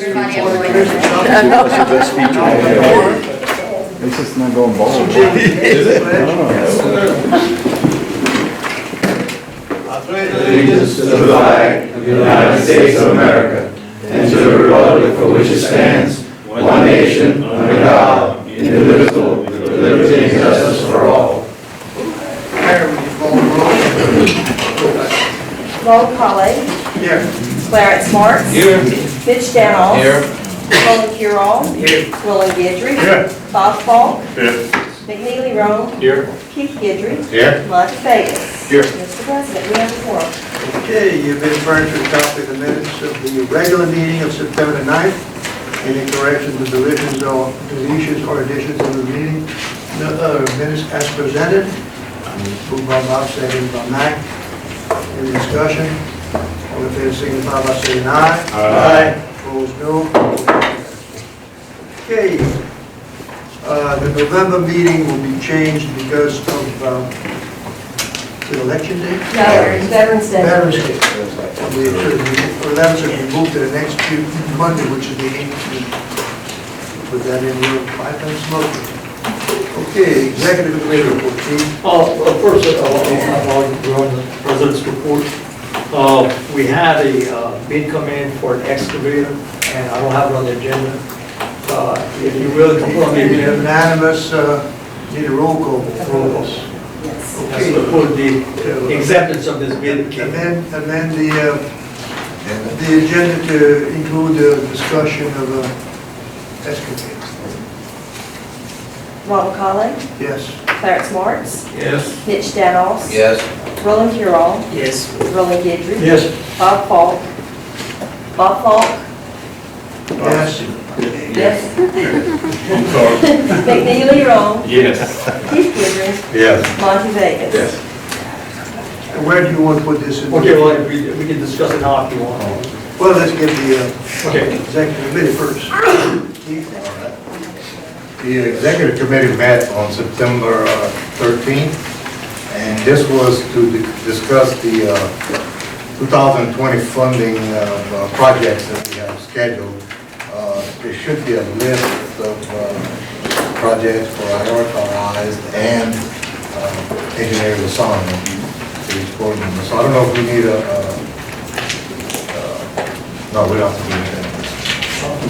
everybody speech. avoid That's the best speech I have. It's just not going bald. Is it? Allegiance to the flag of the United States of America and to the republic for which it stands, one nation, under God, indivisible, with liberty and justice for all. Roll call, Here. Clarence Marks. Here. Mitch Danoff. Roland Curall. Here. Roland Guidry. Here. Bob Falk. Here. McNeely Rome. Here. Keith Guidry. Here. Monty Vegas. Here. Mr. President, we have a quorum. Okay, you've been furnished with a copy of the minutes of the regular meeting of September the 9th. Any corrections or deletions or additions to the meeting? Minutes as presented. Moved by Bob, seconded by Mac. Any discussion? All in favor, signify by saying aye. Aye. Opposed, no. Okay. The November meeting will be changed because of the election day. No, Veterans Day. Veterans Day. We should be, 11 should be moved to the next Monday, which is the 18th. Put that in your 5 times motion. Okay, executive committee report, Chief. First, we're on the president's report. We had a bid come in for an excavator, and I don't have it on the agenda. If you really can put on the agenda, Unanimous, need a roll call for this. Yes. that's to put the acceptance of this bid. Amend the agenda to include the discussion of excavator. Roll call, Yes. Clarence Marks. Yes. Mitch Danoff. Yes. Roland Curall. Yes. Roland Guidry. Yes. Bob Falk. Bob Falk. Yes. Yes. I'm sorry. McNeely Rome. Yes. Keith Guidry. Yes. Monty Vegas. Yes. And where do you want to put this in? Okay, well, we can discuss it now if you want. Well, let's get the Okay. executive committee first. Keith? The executive committee met on September 13th, and this was to discuss the 2020 funding of projects that we have scheduled. There should be a list of projects prioritized and engineering assignment to each board member. So I don't know if we need no, we don't have to do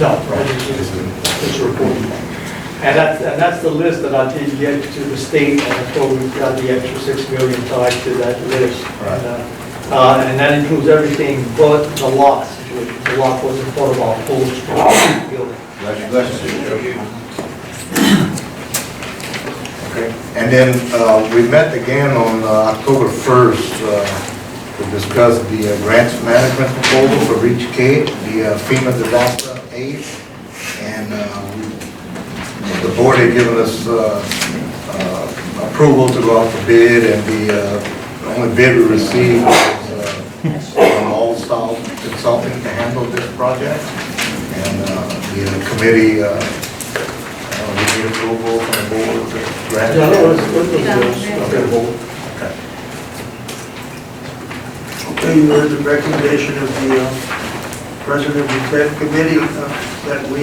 that. No, it's a report. And that's the list that I did get to the state, and I told we've got the extra 6 million tied to that list. Right. And that includes everything but the lot situation. The lot wasn't part of our whole building. Okay. And then we met again on October 1st to discuss the grants management proposal for Reach K, the FEMA disaster aid. And the board had given us approval to go out for bid, and the only bid we received was from All South Consulting to handle this project. And the committee, we need approval from the board to grant. Yeah, no, it's Okay, you heard the recommendation of the President of the committee that we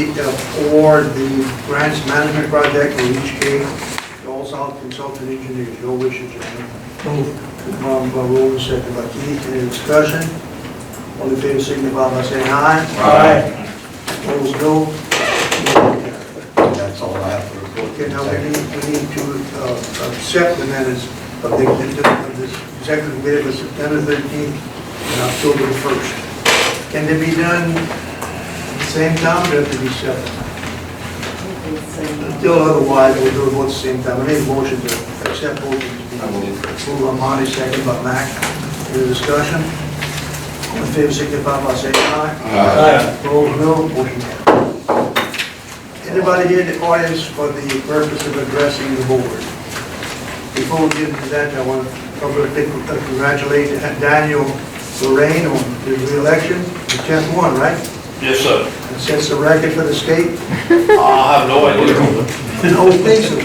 award the grants management project for each case to All South Consultant Engineers. Your wishes, gentlemen. Moved by Roland, second by Keith. Any discussion? All in favor, signify by saying aye. Aye. Opposed, no. That's all I have to report. Okay, now we need to accept the minutes of this executive committee of September 13th and October 1st. Can they be done at the same time, or do they have to be separate? Until otherwise, we'll do it both at the same time. I need a motion to accept both of these. Moved by Monty, second by Mac. Any discussion? All in favor, signify by saying aye. Aye. Opposed, no. Motion carries. Anybody here in the audience for the purpose of addressing the board? Before we get into that, I want to congratulate Daniel Lorraine on his re-election, the 10th one, right? Yes, sir. It sets the record for the state. I have no idea. No, think so.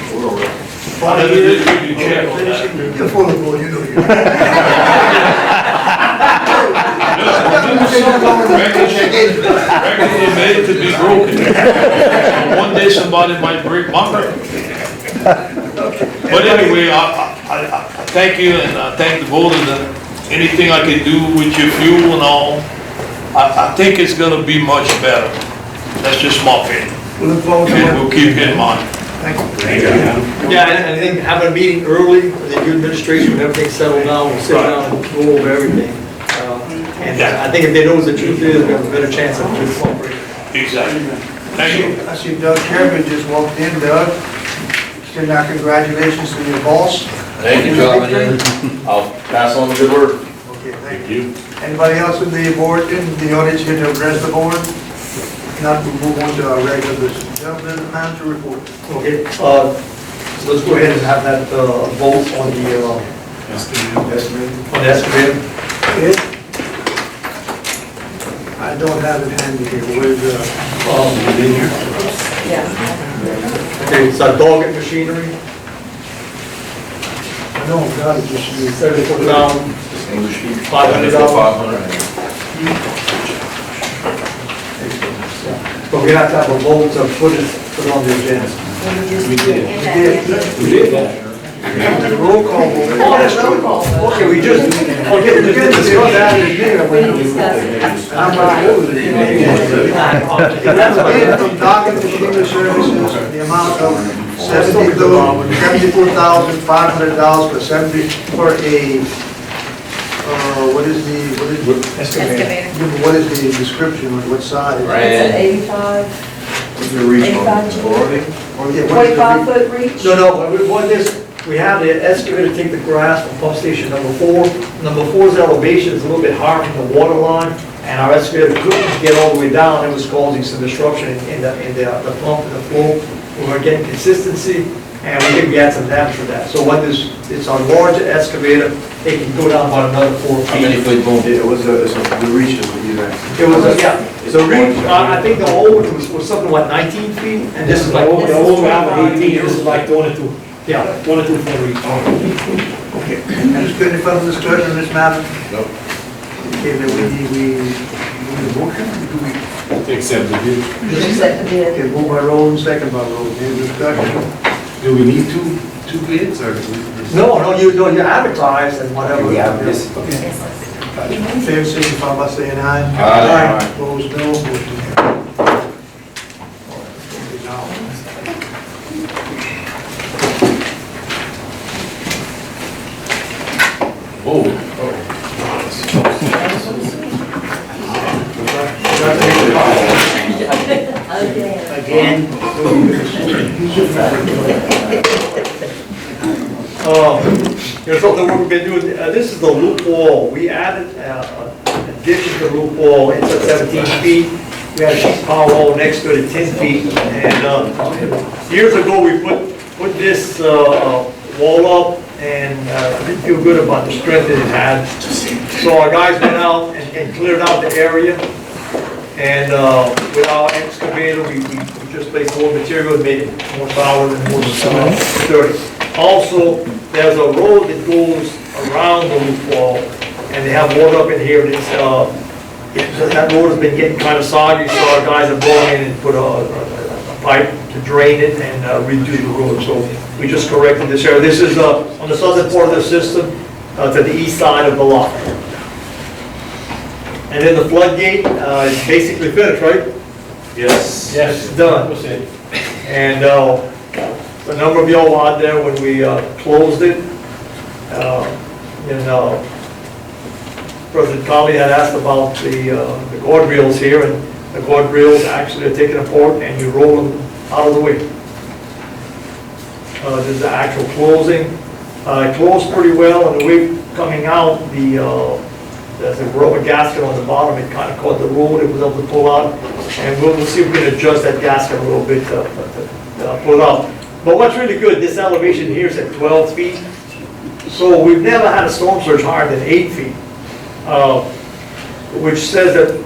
I never did you check on that. You're full of bull, you know you. Record it was made to be broken. One day somebody might break my record. But anyway, I thank you and I thank the voters and anything I can do with your fuel and all, I think it's gonna be much better. That's just my opinion. We look forward to And it. we'll keep it in mind. Thank you. Yeah, and I think having a meeting early with the new administration, when everything's settled down, we'll sit down and go over everything. And I think if they know what the truth is, we have a better chance of just cooperating. Exactly. Thank you. I see Doug Sherman just walked in. Doug, send our congratulations to your boss. Thank you, gentlemen. I'll pass on the good word. Okay, thank you. Anybody else in the board, in the audience here to address the board? Not, we move on to our regular business. Gentlemen, the manager report. Okay, so let's go ahead and have that vote on the excavator. Okay. I don't have it handy here. Where's Yeah. Okay, it's a Doggett Machinery, I don't got it, just you. $34,500. But we have to have a vote to put it on the agenda. We did. The roll call. Oh, that's roll call. Okay, we just discussed that in here. We discussed it. I'm not moving it. That's a bid from Doggett Machinery Services, the amount of $74,500 for a, what is the Excavator. description, on what side? It's an 85, What's the reach on 85 it? Or, yeah, what is the 45-foot reach? No, what it is, we have the excavator take the grass from pump station number 4. Number 4's elevation is a little bit higher from the water line, and our excavator couldn't get all the way down. It was causing some disruption in the pump and the flow. We were getting consistency, and we think we had some damage for that. So what this, it's a large excavator, it can go down about another 4 How many feet. foot boom? It was the reach is what you guys. It was, so reach, I think the old was something like 19 feet, and this is like. The old round of 18, this is like 1 or 2. Yeah, 1 or 2 foot reach. Okay, there's been any further discussion on this matter? Nope. Okay, then we need a motion? Do we? Accept the bid. Just accept the bid. Okay, move by roll and second by roll, any discussion? Do we need two bids or? No, you advertise and whatever. Yes. Fair signify by saying aye. Aye. Opposed, no. Motion carried. Whoa. Again. Here's something we've been doing, this is the loop wall. We added addition to the loop wall, it's at 17 feet. We had a sheet power wall next to it at 10 feet. And years ago, we put this wall up, and I didn't feel good about the strength that it had. So our guys went out and cleared out the area. And with our excavator, we just placed more material and made it more solid and more sturdy. Also, there's a road that goes around the loop wall, and they have water up in here. That road has been getting kind of soggy, so our guys have gone in and put a pipe to drain it and redo the road. So we just corrected this area. This is on the southern part of the system, to the east side of the lot. And then the floodgate is basically finished, right? Yes. Yes, it's done. And a number of y'all were out there when we closed it. President Colley had asked about the guardrails here, and the guardrails actually are taken apart and you roll them out of the way. This is the actual closing. It closed pretty well, and the way coming out, there's a rubber gasket on the bottom. It kind of caught the road. It was able to pull out, and we'll see if we can adjust that gasket a little bit to pull out. But what's really good, this elevation here is at 12 feet. So we've never had a storm surge higher than 8 feet, which says that,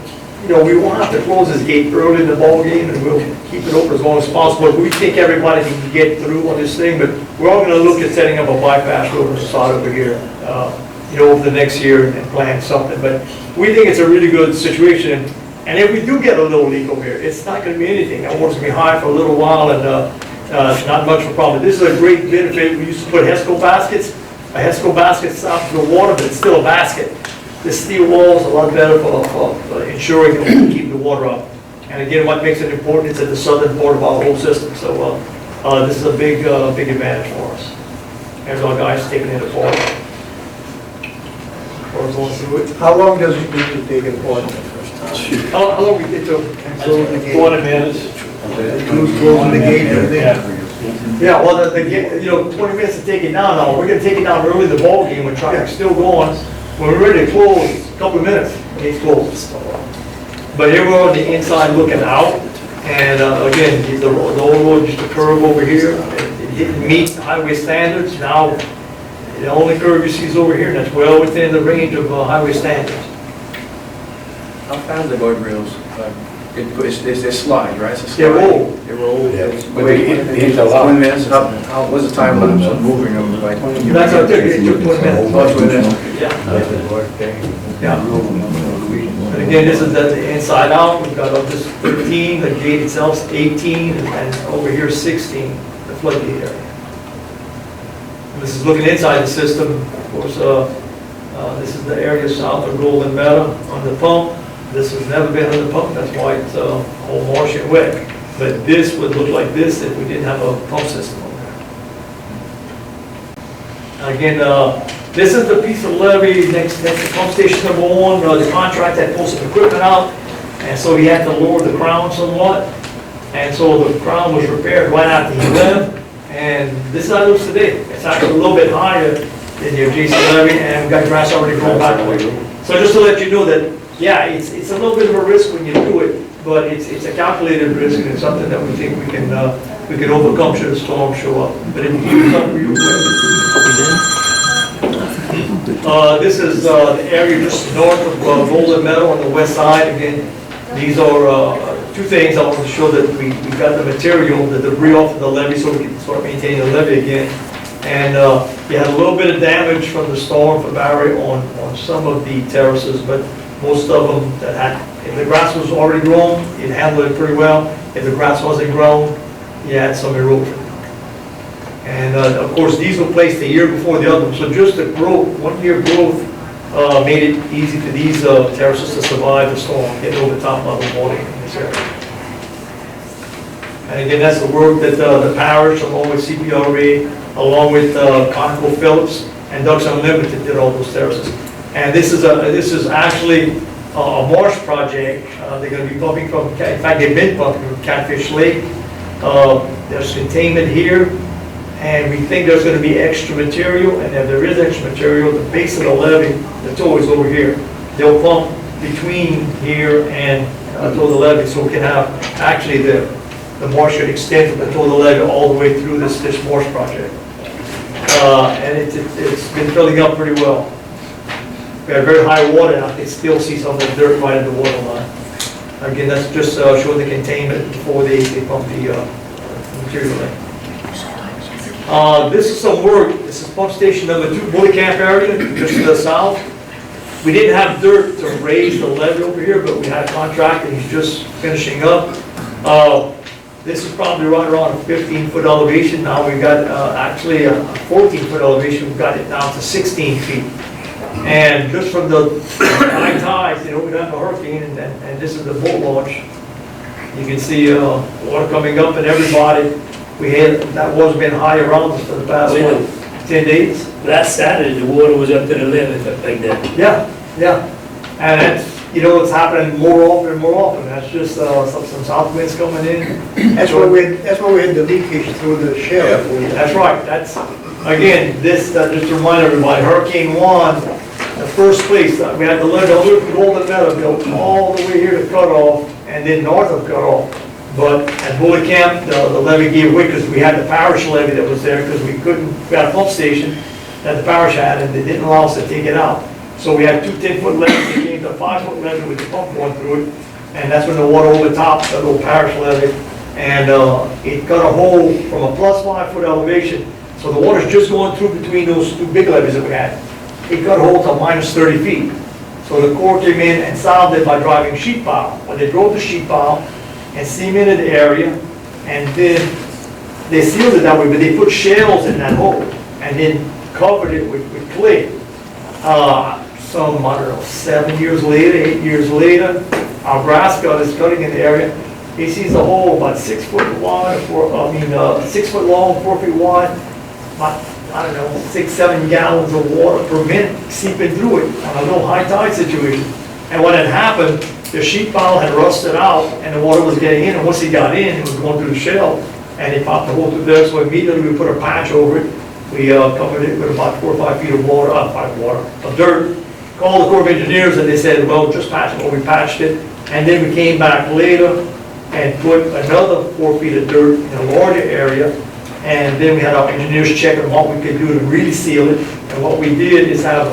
we won't have to close this gate early in the ball game, and we'll keep it open as long as possible. We think everybody can get through on this thing, but we're all going to look at setting up a bypass road on the side over here, over the next year and plan something. But we think it's a really good situation. And if we do get a little leak over here, it's not gonna be anything. That water's gonna be high for a little while and, not much of a problem. This is a great benefit. We used to put HESCO baskets. A HESCO basket stops the water, but it's still a basket. This steel wall is a lot better for ensuring that we can keep the water up. And again, what makes it important is at the southern part of our whole system. So, this is a big advantage for us. There's our guys taking it apart. Or going through it. How long does it need to take it for? How long we get to? 20 minutes. Closing the gate and everything? Yeah, well, you know, 20 minutes to take it down now. We're gonna take it down early in the ball game when traffic's still going. When we're ready to close, a couple of minutes, gate's closed. But here we're on the inside looking out. And again, the old road, just a curve over here. It didn't meet highway standards. Now, the only curve you see is over here, and that's well within the range of highway standards. How fast the guardrails? They slide, right? It's a They're slide. old. They roll. Yeah. But they hit a lot. 20 minutes, what's the time lapse of moving them by 20 minutes? That's what it took 20 minutes. Oh, 20 minutes. Yeah. Yeah. And again, this is the inside out. We've got up this 13, the gate itself's 18, and over here 16, the floodgate area. And this is looking inside the system. Of course, this is the area south of Golden Meadow on the pump. This has never been on the pump, that's why it's all marsh and wet. But this would look like this if we didn't have a pump system over there. Again, this is the piece of levee next to pump station number 1. The contract had pulled some equipment out, and so he had to lower the crown somewhat. And so the crown was repaired right after he left. And this is how it looks today. It's actually a little bit higher than the adjacent levee, and we've got grass already growing back. So just to let you know that, yeah, it's a little bit of a risk when you do it, but it's a calculated risk, and it's something that we think we can overcome should a storm show up. But it will keep us up real quick. This is the area just north of Golden Meadow on the west side. Again, these are two things I want to show that we got the material, the debris off of the levee, so we can start maintaining the levee again. And you had a little bit of damage from the storm for Barry on some of the terraces, but most of them that had, if the grass was already grown, it handled it pretty well. If the grass wasn't grown, you had some erosion. And of course, these were placed a year before the other one, so just the growth, 1 year growth, made it easy for these terraces to survive the storm, getting over top level water in this area. And again, that's the work that the parish, along with CPRA, along with ConocoPhillips and Ducks Unlimited did all those terraces. And this is actually a marsh project. They're going to be pumping from, in fact, they've been pumping from Catfish Lake. There's containment here, and we think there's going to be extra material. And if there is extra material, the base of the levee, the toe is over here. They'll pump between here and toe the levee, so we can have actually the marsh should extend from the toe of the levee all the way through this marsh project. And it's been filling up pretty well. We had very high water, and I can still see some of the dirt right in the water line. Again, that's just showing the containment before they pump the material in. This is some work. This is pump station number 2, Bully Camp area, just to the south. We didn't have dirt to raise the levee over here, but we had a contractor, he's just finishing up. This is probably right around a 15-foot elevation. Now we've got actually a 14-foot elevation. We've got it down to 16 feet. And just from the high tides, we don't have a hurricane, and this is the boat launch. You can see water coming up, and everybody, that water's been high around us for the past 10 days. Last Saturday, the water was up to the limit like that. Yeah. And that's, it's happening more often and more often. That's just some south winds coming in. That's why we had the leakage through the shell. That's right. That's, again, just to remind everybody, Hurricane Juan, the first place, we had the levee all the way from Golden Meadow built all the way here to Cutoff, and then north of Cutoff. But at Bully Camp, the levee gave way because we had the parish levee that was there because we had a pump station that the parish had, and they didn't allow us to take it out. So we had 2 10-foot levees, it came to a 5-foot levee with the pump going through it, and that's when the water overtopped the little parish levee, and it cut a hole from a plus 5-foot elevation. So the water's just going through between those 2 big levees that we had. It cut a hole to minus 30 feet. So the Corps came in and solved it by driving sheet pile. When they drove the sheet pile and cemented the area, and then they sealed it that way, but they put shells in that hole and then covered it with clay. Some, I don't know, 7 years later, 8 years later, our grass cut is cutting in the area. He sees a hole about 6 foot wide, 6 foot long, 4 feet wide, about, I don't know, 6, 7 gallons of water per minute seeping through it on a little high tide situation. And when it happened, the sheet pile had rusted out and the water was getting in, and once he got in, it was going through the shell, and he popped the hole through there, so immediately we put a patch over it. We covered it with about 4 or 5 feet of water, of dirt. Called the Corps of Engineers and they said, well, just patch it. Well, we patched it, and then we came back later and put another 4 feet of dirt in a larger area, and then we had our engineers check on what we could do to really seal it. And what we did is have,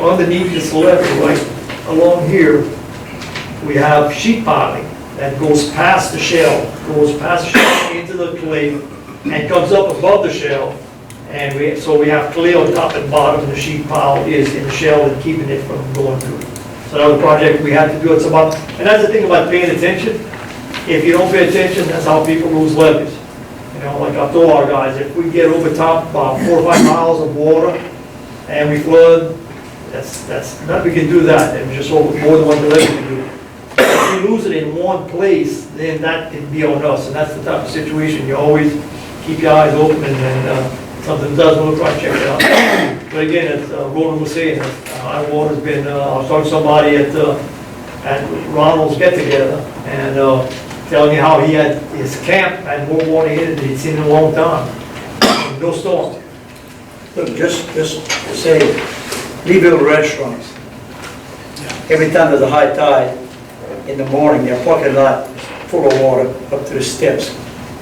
underneath this levee, right along here, we have sheet piling that goes past the shell, into the clay, and comes up above the shell. And so we have clay on top and bottom, and the sheet pile is in the shell and keeping it from going through. So that was a project we had to do. It's about, and that's the thing about paying attention. If you don't pay attention, that's how people lose levees. You know, like I told our guys, if we get over top about 4 or 5 miles of water and we flood, that's nothing we can do that. And just over more than what the levee can do. If we lose it in one place, then that can be on us, and that's the type of situation you always keep your eyes open, and something doesn't look right, check it out. But again, as Roland was saying, our water's been, I was talking to somebody at Ronald's get-together, and telling me how he had, his camp had more water in it than he'd seen in a long time. No storm. Look, just say, Levee restaurants. Every time there's a high tide in the morning, their parking lot full of water up to the steps.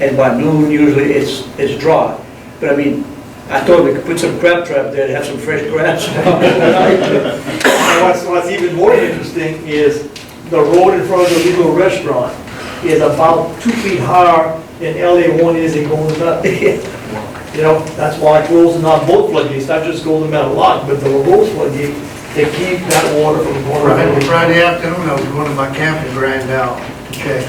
And by noon, usually it's dry. But I mean, I thought we could put some crab trap there to have some fresh crabs. And what's even more interesting is the road in front of the Levee restaurant is about 2 feet higher than LA1 is in Golden Meadow. You know, that's why closing on both floodgates, not just Golden Meadow Lock, but the Rose floodgate, to keep that water from going around. Friday afternoon, I was going to my camping ground out to check,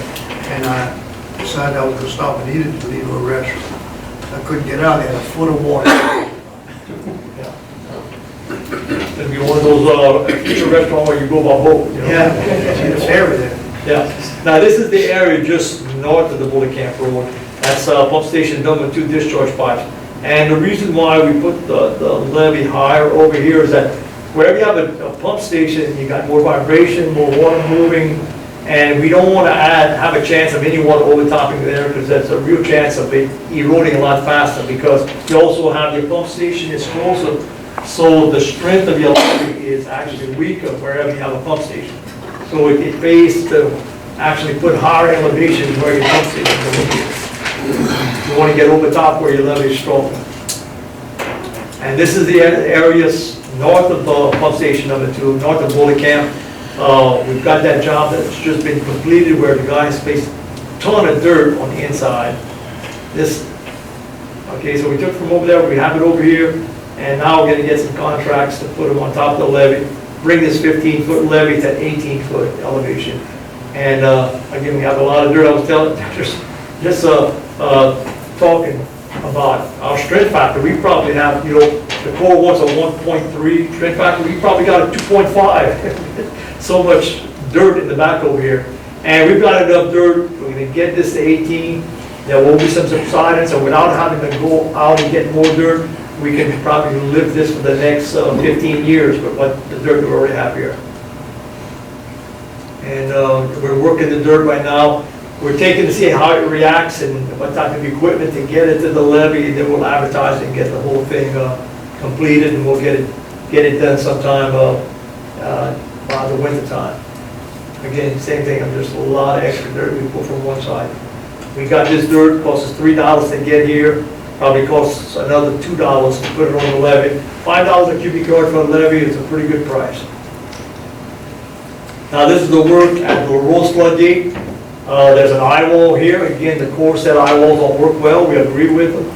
and I decided I was going to stop and eat at the Levee restaurant. I couldn't get out, they had a foot of water. It'd be one of those future restaurants where you go by boat, you know? Yeah, it's everything. Yeah. Now, this is the area just north of the Bullet Camp Road. That's pump station number 2 discharge pipes. And the reason why we put the levee higher over here is that wherever you have a pump station, you got more vibration, more water moving, and we don't want to have a chance of any water overtopping there, because that's a real chance of it eroding a lot faster, because you also have your pump station is closer, so the strength of your levee is actually weaker wherever you have a pump station. So it pays to actually put higher elevations where your pump station is located. You want to get over top where your levee is stronger. And this is the areas north of the pump station number 2, north of Bullet Camp. We've got that job that's just been completed where the guys placed a ton of dirt on the inside. Okay, so we took from over there, we have it over here, and now we're gonna get some contracts to put them on top of the levee, bring this 15-foot levee to 18-foot elevation. And again, we have a lot of dirt. I was telling, just talking about our strength factor. We probably have, you know, the Corps wants a 1.3 strength factor. We probably got a 2.5. So much dirt in the back over here. And we've got enough dirt, we're gonna get this to 18. There will be some subsidence, and without having to go out and get more dirt, we can probably live this for the next 15 years with what the dirt we already have here. And we're working the dirt right now. We're taking to see how it reacts and what type of equipment to get it to the levee, and then we'll advertise it and get the whole thing completed, and we'll get it done sometime by the winter time. Again, same thing, just a lot of extra dirt we put from one side. We got this dirt, costs us $3 to get here, probably costs another $2 to put it on the levee. $5 a cubic yard for a levee is a pretty good price. Now this is the work at the Rose floodgate. There's an eye wall here. Again, the Corps said eye walls don't work well. We agree with them.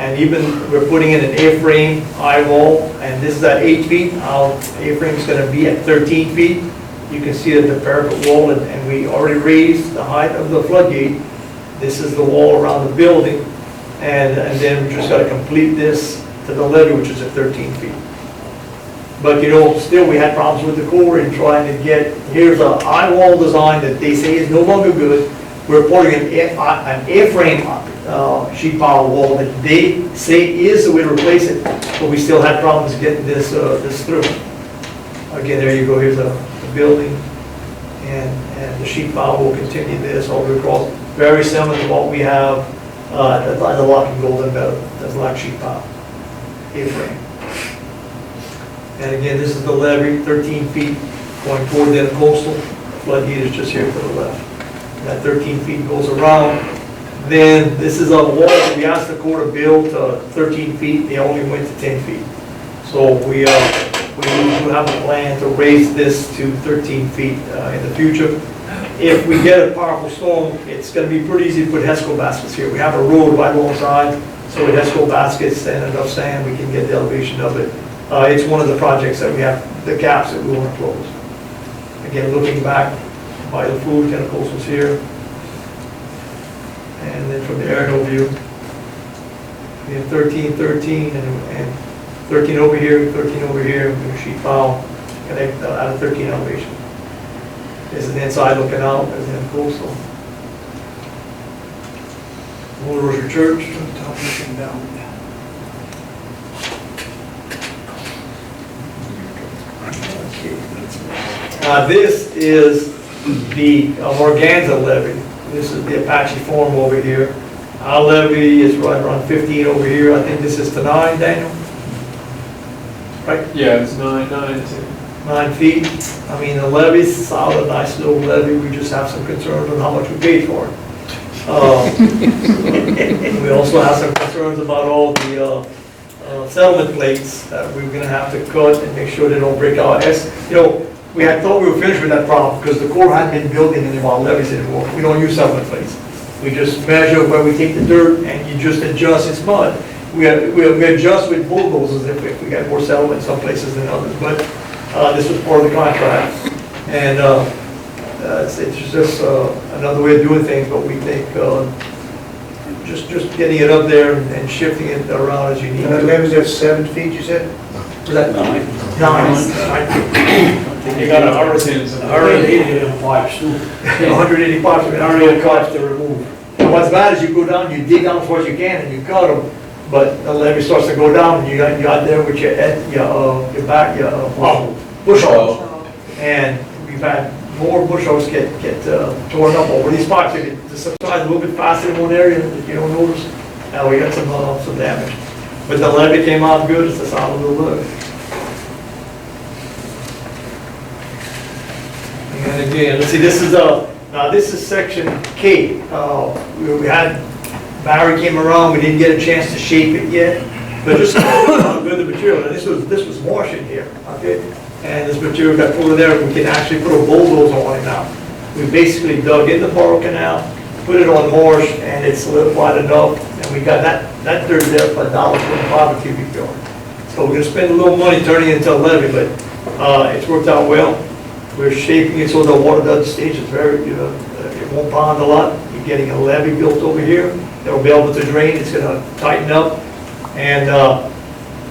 And even, we're putting in an A-frame eye wall, and this is at 8 feet. Our A-frame is gonna be at 13 feet. You can see that the parapet wall, and we already raised the height of the floodgate. This is the wall around the building, and then we just gotta complete this to the levee, which is at 13 feet. But still we had problems with the Corps in trying to get, here's an eye wall design that they say is no longer good. We're putting an A-frame sheet pile wall that they say is the way to replace it, but we still had problems getting this through. Again, there you go, here's the building, and the sheet pile will continue this all the way across. Very similar to what we have at the Lock and Golden Meadow, that's Lock sheet pile, A-frame. And again, this is the levee, 13 feet going toward the coastal. Floodgate is just here to the left. That 13 feet goes around. Then this is a wall that we asked the Corps to build 13 feet. They only went to 10 feet. So we have a plan to raise this to 13 feet in the future. If we get a powerful storm, it's going to be pretty easy to put HESCO baskets here. We have a road right alongside, so with HESCO baskets and enough sand, we can get the elevation of it. It's one of the projects that we have, the gaps that we want to close. Again, looking back by the food, chemicals was here. And then from the aerial view, we have 13, 13, and 13 over here, 13 over here, with a sheet pile, connect out of 13 elevation. This is the inside looking out, as in coastal. Old Rosary Church, from the top looking down. This is the Morganza levee. This is the Apache form over here. Our levee is right around 15 over here. I think this is to 9, Daniel? Right? Yeah, it's 9 feet. I mean, the levee's solid, nice little levee. We just have some concerns on how much we paid for it. We also have some concerns about all the settlement plates that we're gonna have to cut and make sure they don't break out. We had thought we were finished with that problem because the Corps hadn't been building any of our levees anymore. We don't use settlement plates. We just measure where we take the dirt and you just adjust, it's mud. We adjust with bulldozers if we got more settlement in some places than others, but this was part of the contract. And it's just another way of doing things, but we think just getting it up there and shifting it around as you need. That levee's at 7 feet, you said? Was that 9? 9. You got 180 pipes too. 180 pipes, I mean, 180 pipes to remove. And what's bad is you go down, you dig down as far as you can and you cut them, but the levee starts to go down and you got there with your bush hose. And we've had more bush hose get torn up over these pipes. They get subside a little bit faster in one area if you don't notice. Now we got some damage. But the levee came out good, it's a solid little levee. And again, let's see, this is section K. We had, Barry came around, we didn't get a chance to shape it yet, but just how good the material, and this was marsh in here, okay? And this material got put in there, we can actually put a bulldozer on it now. We basically dug in the Borough Canal, put it on marsh, and it's solidified enough, and we got that dirt there for $1.25 a cubic yard. So we're gonna spend a little money turning it into a levee, but it's worked out well. We're shaping it so the water doesn't stage. It's very, it won't pond a lot. You're getting a levee built over here that will be able to drain. It's going to tighten up. And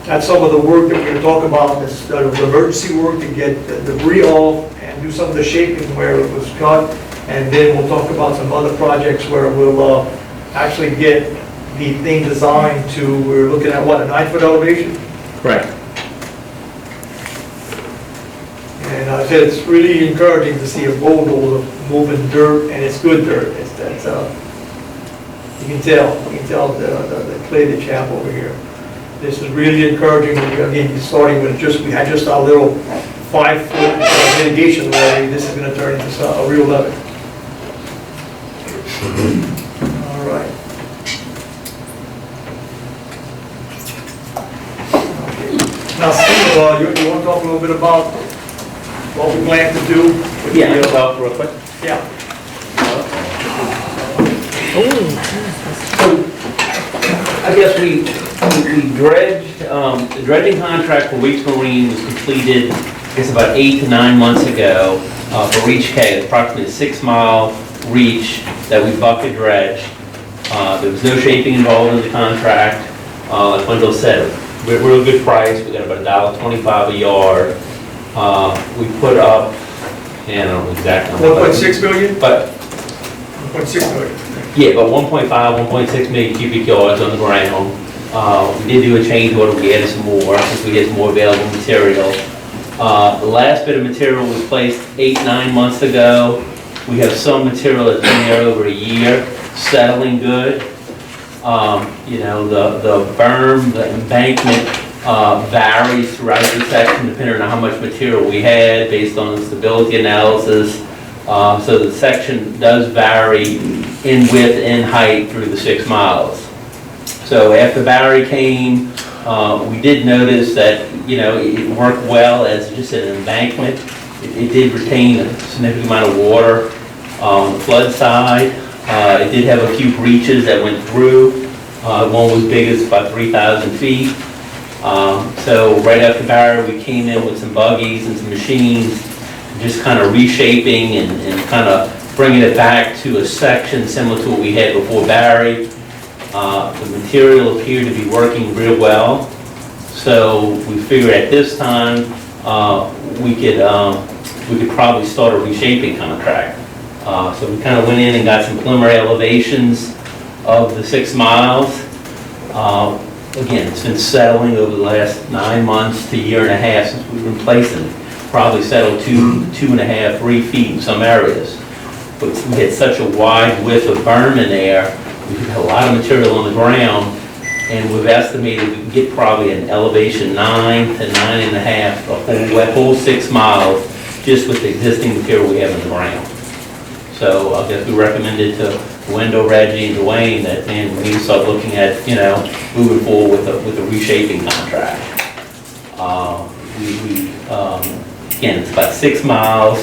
that's some of the work that we're going to talk about, this emergency work to get the debris off and do some of the shaping where it was cut. And then we'll talk about some other projects where we'll actually get the thing designed to, we're looking at what, a 9-foot elevation? Correct. And I said it's really encouraging to see a bulldozer moving dirt, and it's good dirt. You can tell the clay that you have over here. This is really encouraging. Again, starting with we had just our little 5-foot mitigation levee. This is going to turn into a real levee. All right. Okay. Now, Steve, you want to talk a little bit about what we plan to do? Yeah, real quick. Yeah. So, I I guess we dredged, the dredging contract for Reach Marine was completed, I guess about 8 to 9 months ago, for Reach K, approximately a 6-mile reach that we bucket dredged. There was no shaping involved in the contract. Like Wendell said, we're a good price. We got about $1.25 a yard. We put up, and I don't know exactly. 1.6 million? But 1.6 million. yeah, about 1.5, 1.6 million cubic yards on the ground. We did do a change order, we added some more, since we had some more available material. The last bit of material was placed 8, 9 months ago. We have some material that's been there over a year, settling good. You know, the berm, the embankment varies throughout the section depending on how much material we had based on the stability analysis. So the section does vary in width and height through the 6 miles. So after Barry came, we did notice that, you know, it worked well as just an embankment. It did retain a significant amount of water on the flood side. It did have a few breaches that went through. One was big as about 3,000 feet. So right after Barry, we came in with some buggies and some machines, just kind of reshaping and kind of bringing it back to a section similar to what we had before Barry. The material appeared to be working real well. So we figured at this time, we could probably start a reshaping contract. So we kind of went in and got some preliminary elevations of the 6 miles. Again, it's been settling over the last 9 months to a year and a half since we've been placing it. Probably settled 2.5, 3 feet in some areas. But we had such a wide width of berm in there, we had a lot of material on the ground, and we've estimated we can get probably an elevation 9 to 9.5, a whole 6 miles, just with the existing material we have in the ground. So I guess we recommended to Wendell, Reggie, and Dwayne that, man, we need to start looking at, you know, moving forward with a reshaping contract. Again, it's about 6 miles.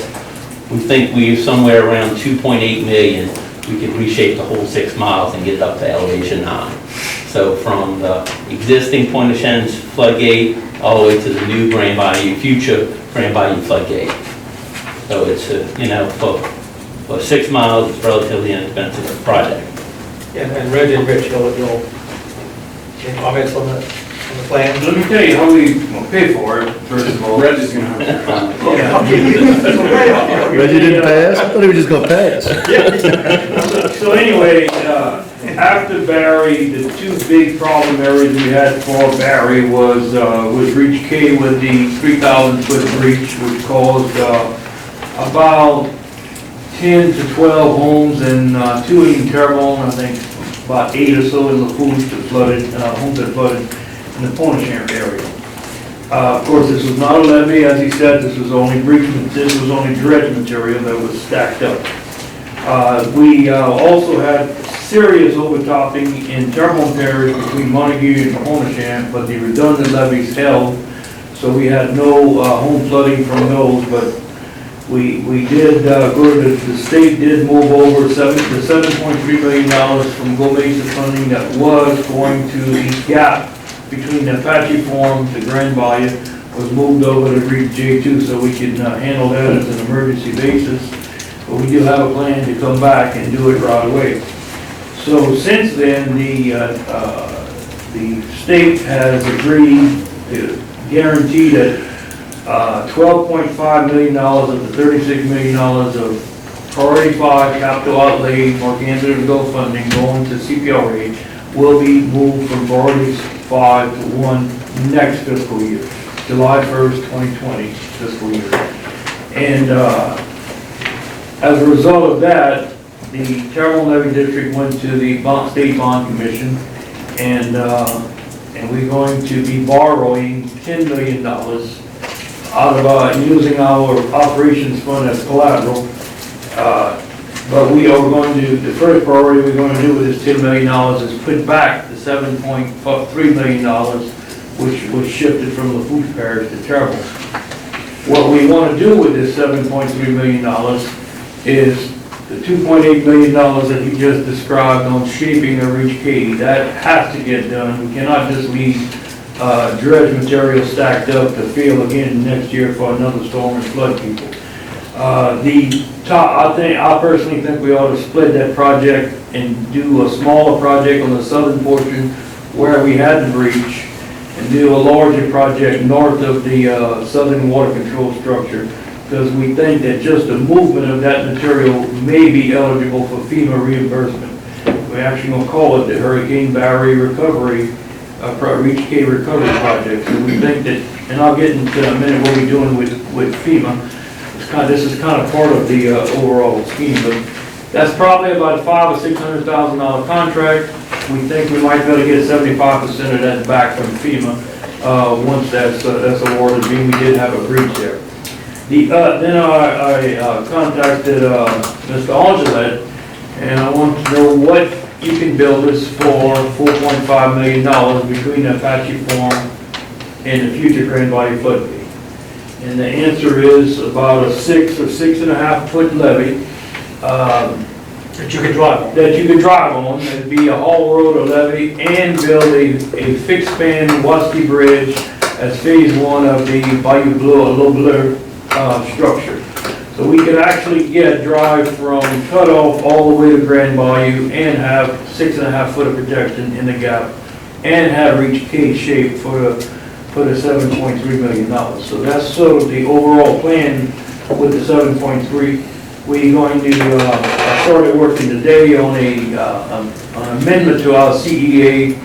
We think we're somewhere around 2.8 million. We could reshape the whole 6 miles and get it up to elevation 9. So from the existing Point of Shannon's floodgate all the way to the new future Grand Bayou floodgate. So it's, you know, for 6 miles, it's a relatively inexpensive project. And Reggie and Rich, you'll, any comments on the plan? Let me tell you how we pay for it, first of all. Reggie's gonna have to comment. Reggie didn't pass? I thought he was just gonna pass. So anyway, after Barry, the 2 big problem areas we had for Barry was Reach K with the 3,000 foot breach, which caused about 10 to 12 homes and 2 in Terrebonne, I think about 8 or so in Lafourche that flooded, homes that flooded in the Point of Shannon area. Of course, this was not a levee, as he said, this was only dredge material that was stacked up. We also had serious overtopping in Terrebonne Parish between Montague and Point of Shannon, but the redundant levees held, so we had no home flooding from those, but we did go to the state did move over the $7.3 million from Go Basic funding that was going to the gap between the Apache Farm to Grand Bayou was moved over to Reach J2 so we can handle that as an emergency basis. But we do have a plan to come back and do it right away. So since then, the state has agreed to guarantee that $12.5 million of the $36 million of Priority 5 capital outlay for candidate to go funding going to CPRA will be moved from Priority 5 to 1 next fiscal year, July 1st, 2020 fiscal year. And as a result of that, the Terrebonne Levee District went to the State Bond Commission, and we're going to be borrowing $10 million out of using our operations fund as collateral. But we are going to, the first priority we're going to do with this $10 million is put back the $7.3 million, which was shifted from Lafourche Parish to Terrebonne. What we want to do with this $7.3 million is the $2.8 million that he just described on shaping of Reach K, that has to get done. We cannot just leave dredge material stacked up to fail again next year for another storm and flood people. I personally think we ought to split that project and do a smaller project on the southern portion where we had the breach, and do a larger project north of the southern water control structure, because we think that just the movement of that material may be eligible for FEMA reimbursement. We're actually going to call it the Hurricane Barrier Recovery, Reach K Recovery Project. So we think that, and I'll get into in a minute what we're doing with FEMA. This is kind of part of the overall scheme, but that's probably about a $500,000 or $600,000 contract. We think we might be able to get 75% of that back from FEMA once that's awarded, being we did have a breach there. Then I contacted Mr. Angelet, and I want to know what you can build this for $4.5 million between Apache Farm and the future Grand Valley floodplain. And the answer is about a 6 or 6.5 foot levee. That you can drive on. That you can drive on. It'd be a haul road or levee, and build a fixed span Wasky Bridge as phase 1 of the Bayou Bleu structure. So we could actually get a drive from cutoff all the way to Grand Bayou and have 6.5 foot of protection in the gap, and have Reach K shape for the $7.3 million. So that's sort of the overall plan with the 7.3. We're going to, I started working today on an amendment to our CEA,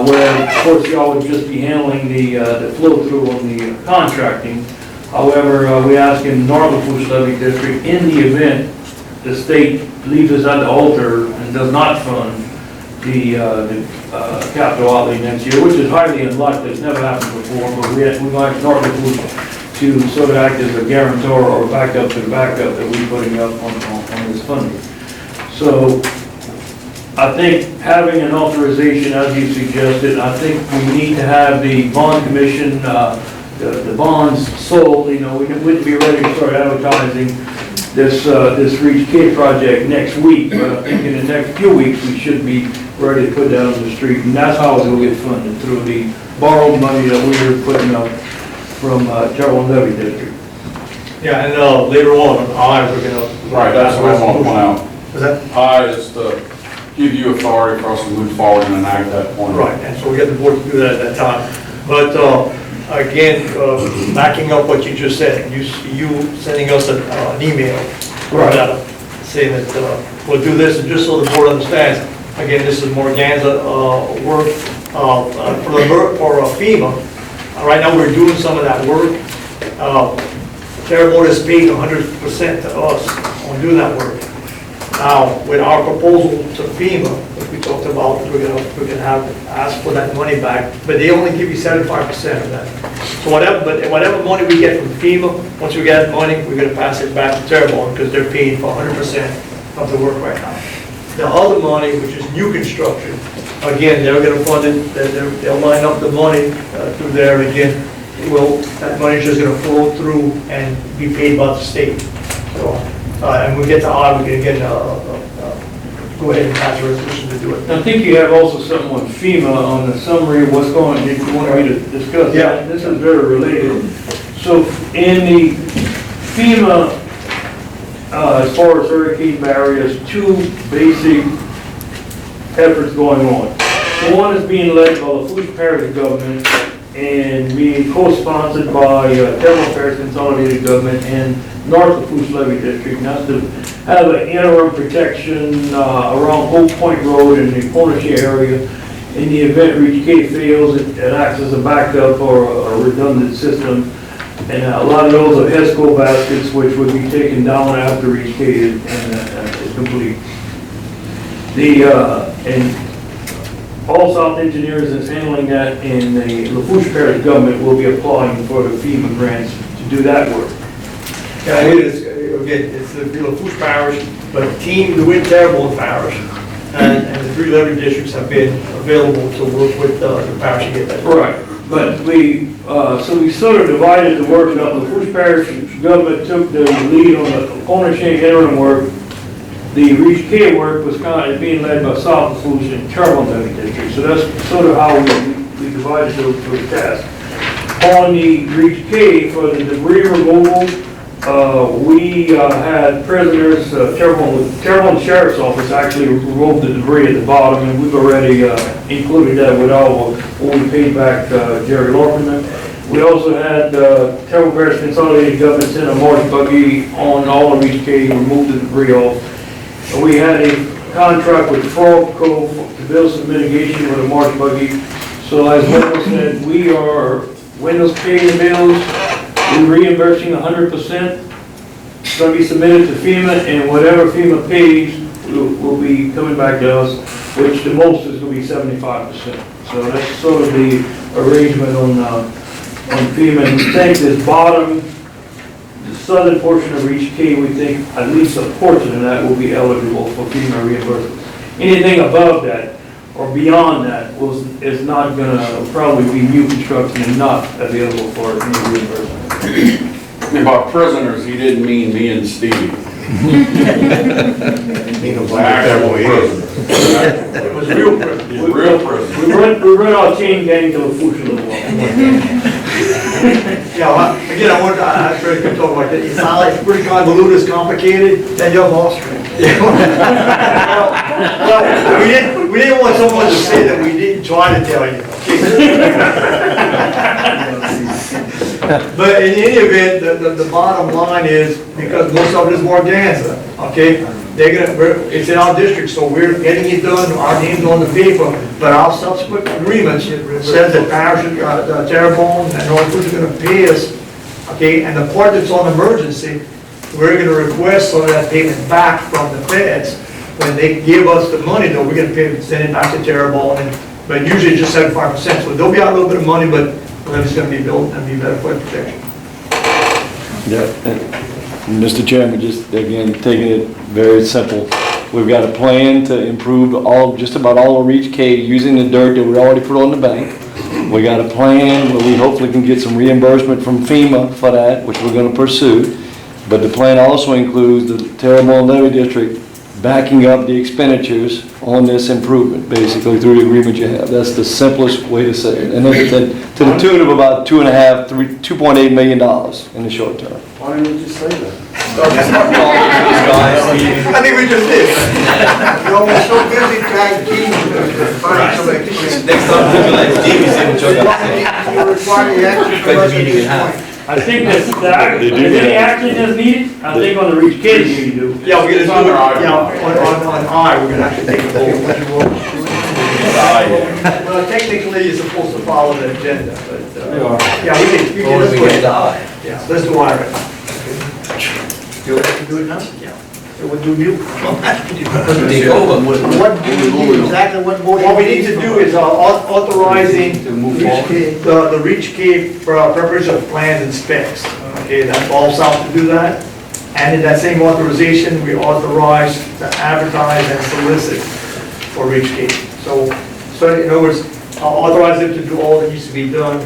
where of course y'all would just be handling the flow through on the contracting. However, we're asking North Lafourche Levee District, in the event the state leaves us at the altar and does not fund the capital outlay next year, which is highly unlikely, it's never happened before, but we're going to North Lafourche to sort of act as a guarantor or backup to the backup that we're putting up on this funding. So I think having an authorization, as you suggested, I think we need to have the bond commission, the bonds sold. You know, we wouldn't be ready to start advertising this Reach K project next week, but I think in the next few weeks we should be ready to put that on the street, and that's how it will get funded, through the borrowed money that we were putting up from Terrell Levee District. Yeah, and later on, we're gonna. Right, that's what I want to point out. Is that? I is to give you authority for us to move forward and enact that point. Right, and so we got the board to do that at that time. But again, backing up what you just said, you sending us an email, Right. saying that we'll do this, and just so the board understands, again, this is Morganza work for FEMA. Right now, we're doing some of that work. Terrell is paying 100% to us on doing that work. Now, with our proposal to FEMA, which we talked about, we're gonna have to ask for that money back, but they only give you 75% of that. So whatever money we get from FEMA, once we get that money, we're gonna pass it back to Terrebonne, because they're paying for 100% of the work right now. The other money, which is new construction, again, they're gonna fund it, they'll line up the money through there, and again, that money is just gonna flow through and be paid by the state. So, and we get to we can again, go ahead and pass a resolution to do it. I think you have also something on FEMA on the summary of what's going on, if you want me to discuss Yeah. that. This is very related. So in the FEMA, as far as hurricane barriers, two basic efforts going on. One is being led by the Lafourche Parish government and being co-sponsored by Terrebonne Parish Consolidated Government and North Lafourche Levee District. And that's to have an interim protection around Hope Point Road in the Lafourche area. In the event Reach K fails, it acts as a backup or a redundant system. And a lot of those are HESCO baskets, which would be taken down after Reach K is complete. And All South Engineers is handling that, and the Lafourche Parish government will be applying for the FEMA grants to do that work. Yeah, it is, again, it's the Lafourche Parish, but team, the Wind Terrebonne Parish, and the three levee districts have been available to work with the parish to get that. Right, but so we sort of divided the work up. The Lafourche Parish government took the lead on the ownership interim work, the Reach K work was kind of being led by South Lafourche and Terrebonne Levee District. So that's sort of how we divided the task. On the Reach K for the debris removal, we had prisoners, Terrebonne Sheriff's Office actually removed the debris at the bottom, and we've already included that with all of what we paid back Jerry Lorpman. We also had Terrebonne Parish Consolidated Government Center Marsh Buggy on all of Reach K, removed the debris off. We had a contract with Frog Cove to build some mitigation with a Marsh Buggy. So as Wendell said, we are, Wendell's paying the bills, we're reimbursing 100%. It's going to be submitted to FEMA, and whatever FEMA pays will be coming back to us, which the most is going to be 75%. So that's sort of the arrangement on FEMA. And we think this bottom, the southern portion of Reach K, we think at least a portion of that will be eligible for FEMA reimbursement. Anything above that or beyond that is not going to probably be new construction and not available for any reimbursement. And by prisoners, he didn't mean me and Steve. Actual prisoners. It was real prison. Real prisoners. We run our chain gang to Lafourche a little while. Yeah, again, I try to talk like that. It sounds like it's pretty convoluted, it's complicated, then you're lost. Well, we didn't want someone to say that we didn't try to tell you. But in any event, the bottom line is, because most of it is Morganza, okay? It's in our district, so we're getting it done, our name's on the paper, but our subsequent agreements says that Parish, Terrebonne, and North Lafourche are gonna pay us, okay? And the part that's on emergency, we're gonna request some of that payment back from the feds. When they give us the money, though, we're gonna send it back to Terrebonne, but usually it's just 75%, so they'll be out a little bit of money, but it's gonna be built and be better flood protection. Yeah, Mr. Chairman, just again, taking it very simple. We've got a plan to improve just about all of Reach K using the dirt that we already put on the bank. We got a plan where we hopefully can get some reimbursement from FEMA for that, which we're gonna pursue. But the plan also includes the Terrebonne Levee District backing up the expenditures on this improvement, basically through the agreement you have. That's the simplest way to say it. And then to the tune of about $2.8 million in the short term. Why didn't you just say that? I think we just did. You're almost so busy trying to keep finding some excuse. Next time, we'll let Jamie say what you're gonna say. You require the action from us at this point. I think that's, is any action that's needed? I think on the Reach K, you do. Yeah, we're It's gonna under do, I. yeah, on I, we're gonna actually take a vote. Well, technically, you're supposed to follow the agenda, but, yeah, we can, let's do it. Yeah, let's do I right now. You want to do it now? Yeah. So we'll do you. Take over. What do we need, exactly what more? What we need to do is authorizing To move forward. the Reach K for preparation of plans and specs. Okay, that falls out to do that. And in that same authorization, we authorize to advertise and solicit for Reach K. So in other words, I'll authorize them to do all that needs to be done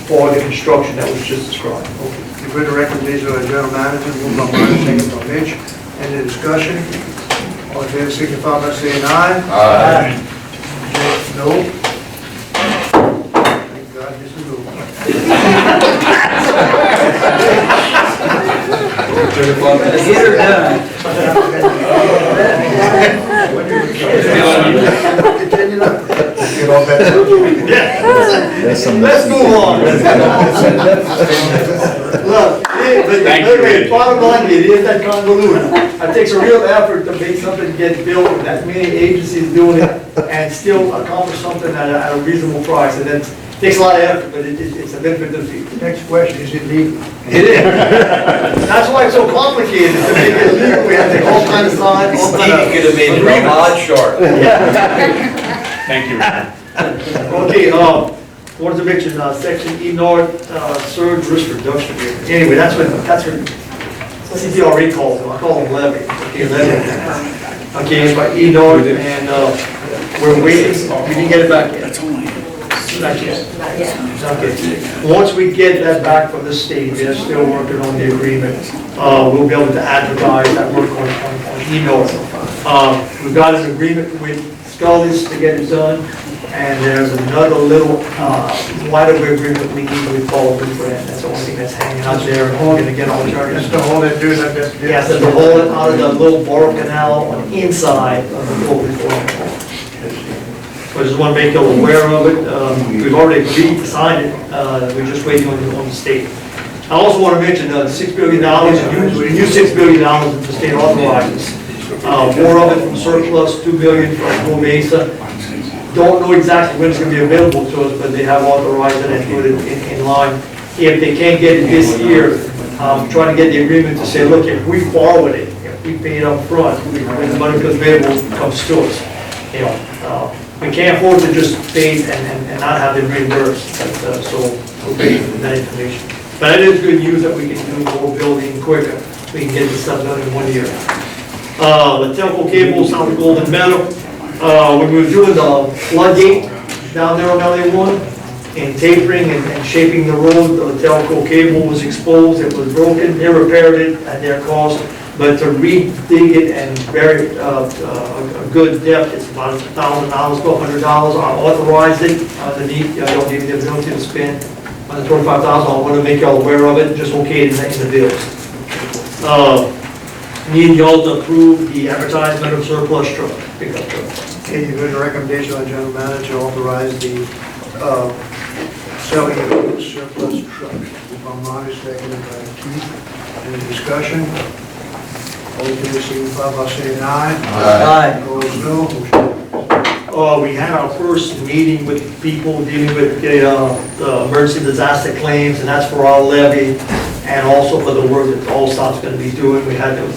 for the construction that was just described. Okay. You've heard the recommendation of the general manager, moved by Martin, second by Mitch. Any discussion? All in favor, signify by saying aye. Aye. No? Thank God this is over. Get her done. Continue now. Get off that. Let's move on. Look, the bottom line, it is that convoluted. It takes a real effort to make something get built with that many agencies doing it and still accomplish something at a reasonable price. And it takes a lot of effort, but it's a benefit to the people. Next question, is it legal? It is. That's why it's so complicated to make it legal. We have to take all kinds of signs, all kinds of. Stevie could have made it a lot shorter. Thank you. Okay, wanted to mention, section E North, surge risk reduction agreement. Anyway, that's what CPRE calls them, I call them Levee. Okay, Levee. Okay, it's by E North, and, we're waiting, we didn't get it back yet. Not yet. Not yet. Okay. Once we get that back from the state, they're still working on the agreement, we'll be able to advertise that work on email. We've got an agreement with Scully's to get it done, and there's another little, right-of-way agreement we need with Paul Brand. That's the only thing that's hanging out there, and we're gonna get all the charges. That's the whole that do that, that's. Yes, and to hold it out of the little borough canal on the inside of the Old Borough. I just want to make you aware of it. We've already agreed to sign it. We're just waiting on the state. I also want to mention $6 billion, use $6 billion if the state authorizes. More of it from surplus, $2 billion from Blue Mesa. Don't know exactly when it's going to be available to us, but they have authorized it and put it in line. If they can't get it this year, trying to get the agreement to say, look, if we forward it, if we pay it up front, when the money becomes available, it comes to us. You know, we can't afford to just pay and not have them reimbursed, so we're paying for that information. But it is good news that we can do more building quicker. We can get this stuff done in 1 year. The telco cable south of Golden Meadow, when we were doing the floodgate down there on LA1, and tapering and shaping the road, the telco cable was exposed, it was broken, they repaired it at their cost. But to re-dig it and bury it a good depth, it's about $1,000, $1,200. I authorized it underneath, I don't need the ability to spend under $25,000. I want to make y'all aware of it, just okay in the bills. Need y'all to approve the advertisement of surplus truck, pickup truck. Okay, you heard the recommendation of the general manager to authorize the selling of surplus truck. From Marty, seconded by Keith. Any discussion? All in favor, signify by saying aye. Aye. Opposed, no. Motion We had our first meeting with people dealing with the emergency disaster claims, and that's for our levy, and also for the work that All Stop's gonna be doing. We had, I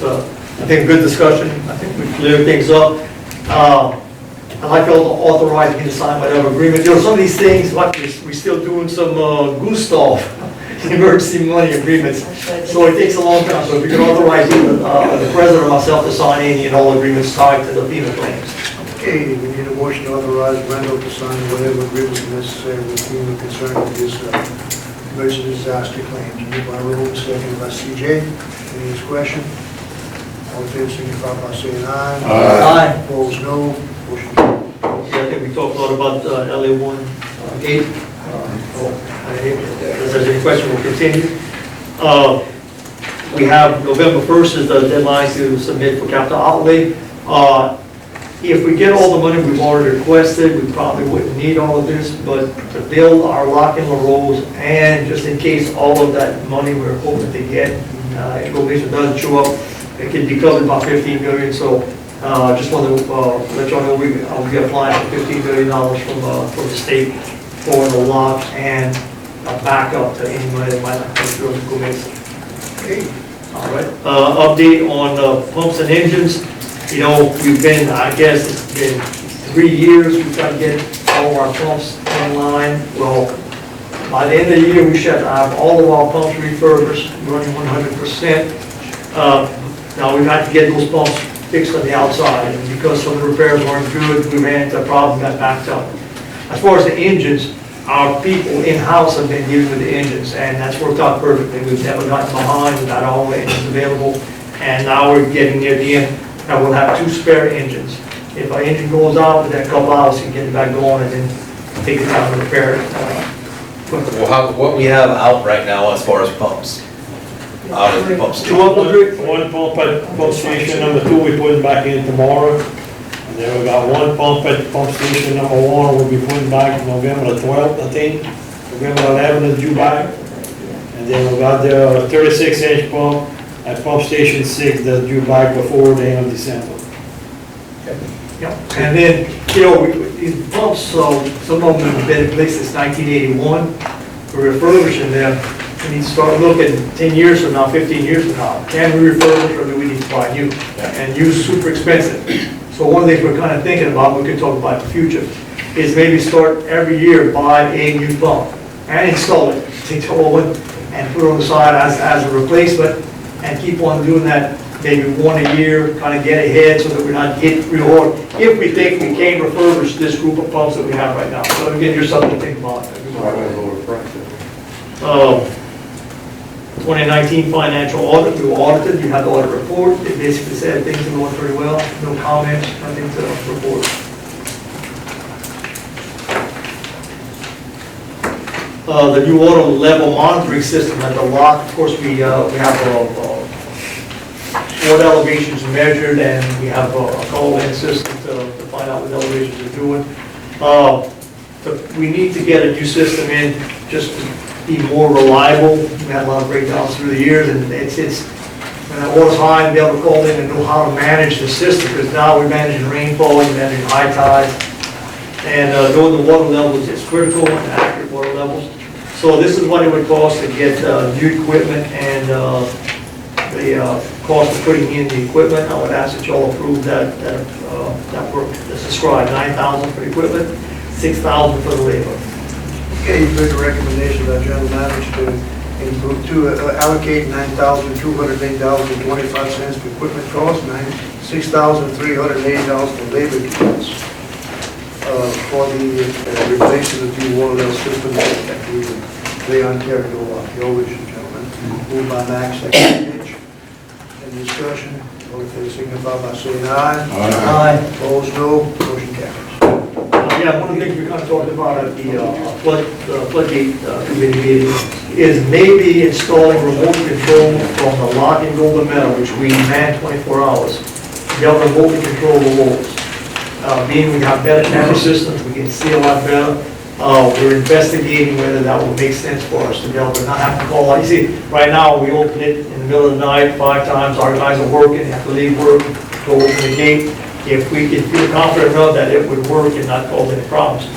think, a good discussion. I think we cleared things up. I'd like y'all to authorize me to sign whatever agreement. You know, some of these things, like, we're still doing some Gustav emergency money agreements, so it takes a long time. So if you can authorize either the president or myself to sign any and all agreements tied to the FEMA claims. Okay, we need a motion to authorize Randall to sign whatever agreements necessary with FEMA concerning this emergency disaster claims. Moved by Rhodes, seconded by CJ. Any discussion? All in favor, signify by saying aye. Aye. Opposed, no. Motion carried. Yeah, I think we talked a lot about LA1 gate. If there's any question, we'll continue. We have November 1st is the deadline to submit for capital outlay. If we get all the money we've already requested, we probably wouldn't need all of this, but to build our lock and rolls, and just in case all of that money we're hoping to get, if probation doesn't show up, it can be covered by $15 million. So just want to let y'all know I'll be applying for $15 million from the state for the lock and a backup to any money that might not come through the probation. Okay. All right. Update on pumps and engines. You know, we've been, I guess, it's been 3 years, we've got to get all of our pumps in line. Well, by the end of the year, we should have all of our pumps refurbished, running 100%. Now, we've got to get those pumps fixed on the outside, and because some of the repairs weren't good, we ran into a problem, got backed up. As far as the engines, our people in-house have been dealing with the engines, and that's worked out perfectly. We've never gotten behind, we've got all the engines available, and now we're getting near the end. Now we'll have 2 spare engines. If our engine goes out, within a couple hours, you can get it back going and then take it down and repair it. Well, what we have out right now as far as pumps? Out of the pump station. 2 of them, Rick? One pump at pump station number 2, we're putting back in tomorrow. And then we got 1 pump at pump station number 1, we'll be putting back November the 12th, I think. November 11th is due back. And then we got the 36-inch pump at pump station 6 that's due back before the end of December. Yeah. And then, you know, these pumps, so some of them have been in place since 1981. We're refurbishing them. We need to start looking 10 years from now, 15 years from now. Can we refurbish or do we need to buy new? And new is super expensive. So one of the things we're kind of thinking about, we can talk about in the future, is maybe start every year, buy a new pump and install it. Take the old one and put it on the side as a replacement and keep on doing that maybe one a year, kind of get ahead so that we're not getting reordered. If we think we can refurbish this group of pumps that we have right now. So again, here's something to think about. 2019 financial audit, we were audited, you have the audit report. It basically said things are going pretty well, no comments, nothing to report. The new water level monitoring system at the lock, of course, we have water elevations measured, and we have a call-in system to find out what elevations are doing. We need to get a new system in just to be more reliable. We had a lot of breakdowns through the years, and it's when that water's high, be able to call in and know how to manage the system, because now we're managing rainfall, we're managing high tides, and knowing the water levels is critical, and accurate water levels. So this is what it would cost to get new equipment, and the cost of putting in the equipment. I would ask that you all approve that work that's described, $9,000 for the equipment, $6,000 for the labor. Okay, you've heard the recommendation by General Manager to allocate $9,208.25 for equipment costs, $6,380 for labor costs for the replacement of the water level system at the Levee, Ontario, your wish, gentlemen. Moved by Max, second by Mitch. Any discussion? All in favor, signify by saying aye. Aye. Opposed, no. Motion carries. Yeah, one of the things we kind of talked about at the floodgate committee meeting is maybe installing remote control from the lock in Golden Meadow, which we man 24 hours, to be able to remotely control the walls. Meaning we have better camera systems, we can see a lot better. We're investigating whether that will make sense for us to be able to not have to call. You see, right now, we open it in the middle of the night 5 times, our guys are working, have to leave work, go open the gate. If we can feel confident enough that it would work and not cause any problems,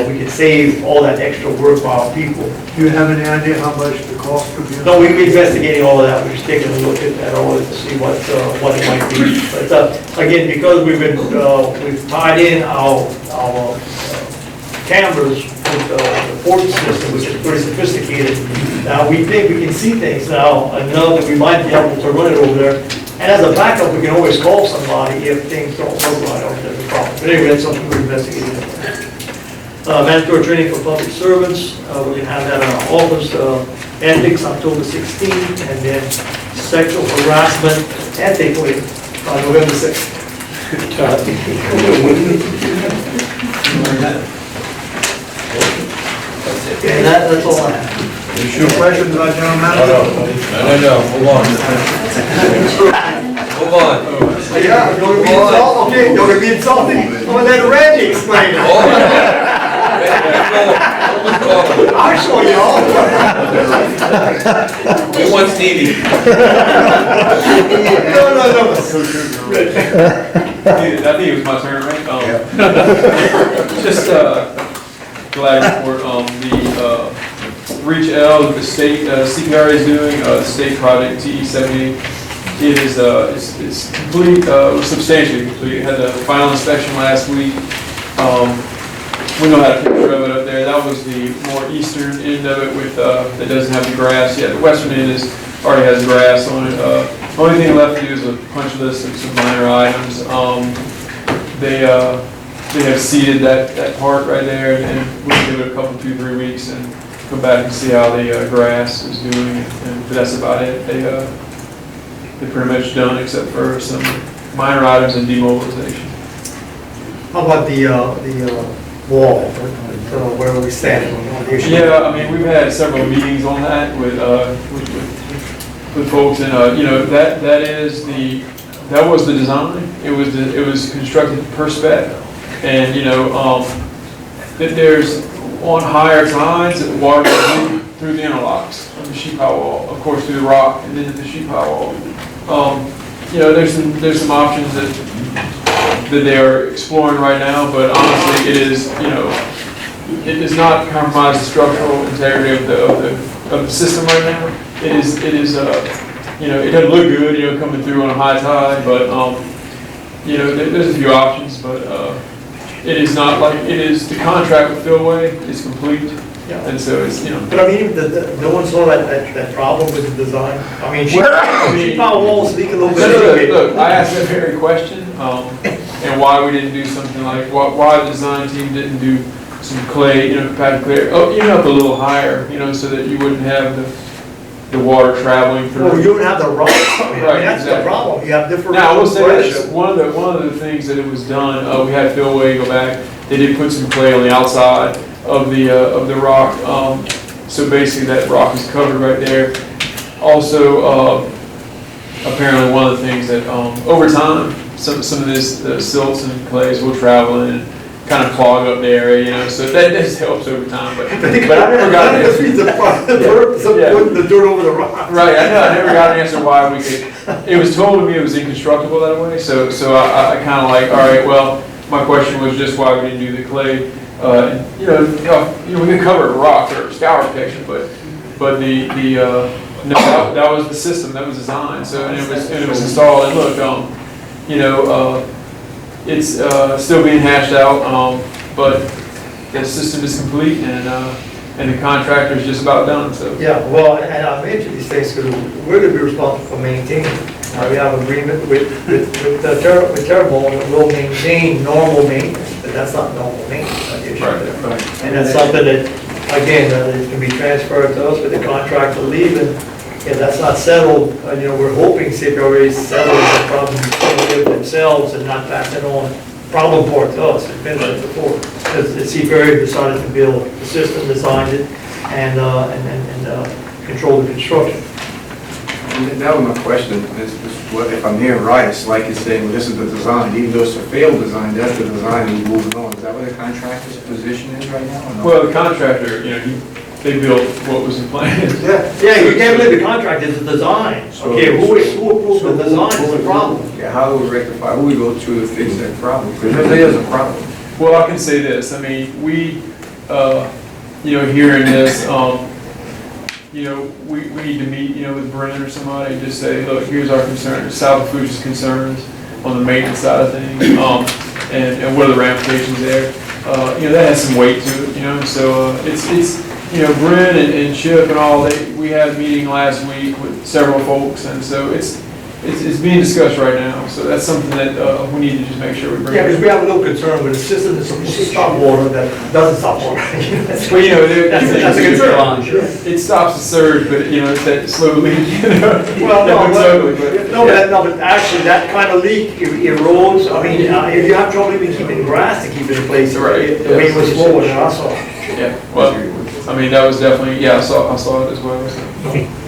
we could save all that extra work for our people. Do you have any idea how much the cost could be? No, we're investigating all of that, we're just taking a look at all of it to see what it might be. But again, because we've tied in our cameras with the port system, which is pretty sophisticated, now we think we can see things now enough that we might be able to run it over there. And as a backup, we can always call somebody if things don't work right or there's a problem. But anyway, that's something we're investigating. Mandatory training for public servants, we can have that in our office. Ethics, October 16th, and then sexual harassment, ethically, on November 6th. Okay, that's all I have. Any questions by General Manager? No, move on. Move on. Yeah, you're gonna be insulted, okay, you're gonna be insulted. I'm gonna let Randy explain it. I'll show you all. We want Stevie. No. I think it was my turn, right? Just glad to report the Reach L that the state CPR is doing, the state project TE-70. It is it's complete, substantially complete. Had the final inspection last week. We know how to picture of it up there. That was the more eastern end of it with that doesn't have the grass yet. The western end already has grass on it. The only thing left to do is a punch list of some minor items. They have seeded that part right there, and we'll give it a couple, 2-3 weeks, and come back and see how the grass is doing. And that's about it. They're pretty much done except for some minor items and demobilization. How about the wall, where are we standing on the issue? Yeah, I mean, we've had several meetings on that with folks, and that was the design. It was constructed per spec, and there's on higher tides that water goes through the interlocks of the sheet pile wall, of course through the rock, and then the sheet pile wall. There's some options that they are exploring right now, but honestly, it does not compromise the structural integrity of the system right now. It doesn't look good, coming through on a high tide, but there's a few options, but it is not like it is. The contract with Philway is complete. Yeah. And so it's, you know. But I mean, no one saw that problem with the design? I mean, she found walls leak a little bit. Look, I asked that very question, and why we didn't do something like, why the design team didn't do some clay, compacted clay, even up a little higher, so that you wouldn't have the water traveling through. Well, you don't have the rocks. I mean, Right, that's the exactly. problem. You have different. Now, I will say this, pressure. one of the things that it was done, we had Phil Way go back, they did put some clay on the outside of the rock, so basically that rock is covered right there. Also, apparently one of the things that, over time, some of this, the silts and clays will travel in and kind of clog up the area, so that just helps over time, but I never got an answer. The purpose of putting the dirt over the rock. Right, I never got an answer why we could, it was told to me it was inconstructible that way, so I kind of like, all right, well, my question was just why we didn't do the clay. We can cover a rock or scour protection, but no, that was the system, that was designed, so, and it was installed, and look, it's still being hashed out, but the system is complete, and the contractor's just about done, so. Yeah, well, and I mentioned these things because we're to be responsible for maintaining. We have an agreement with Terrebonne that will maintain normal maintenance, but that's not normal maintenance. Right. And that's something that, again, it can be transferred to us with the contractor leaving. If that's not settled, we're hoping CPRA settles the problem with themselves and not pass it on problem part to us. It's been there before. Because the CPRA decided to build the system, designed it, and control the construction. And that was my question, if I'm hearing right, it's like it's saying, well, this is the design, even though it's a failed design, that's the design and we're moving on. Is that what the contractor's position is right now? Or no? Well, the contractor, they built what was in plan. Yeah, you can't believe the contract is the design. Okay, who approved the design is the problem. Yeah, how do we rectify, who we go to fix that problem? Because there is a problem. Well, I can say this, I mean, we, hearing this, we need to meet, with Brennan or somebody and just say, look, here's our concerns, Lafourche's concerns on the maintenance side of things, and what are the ramifications there. That has some weight to it, so, it's Brent and Chip and all, we had a meeting last week with several folks, and so it's being discussed right now, so that's something that, we need to just make sure we bring. Yeah, because we have a little concern with a system that's supposed to stop water that doesn't stop water. Well, That's a concern. It stops the surge, but, it's that slow leak, Well, that looks ugly, but. but actually, that kind of leak erodes. I mean, if you have trouble even keeping grass to keep it in place, Right. the rain was slower than I saw. Yeah, well, I mean, that was definitely, I saw it as well, so.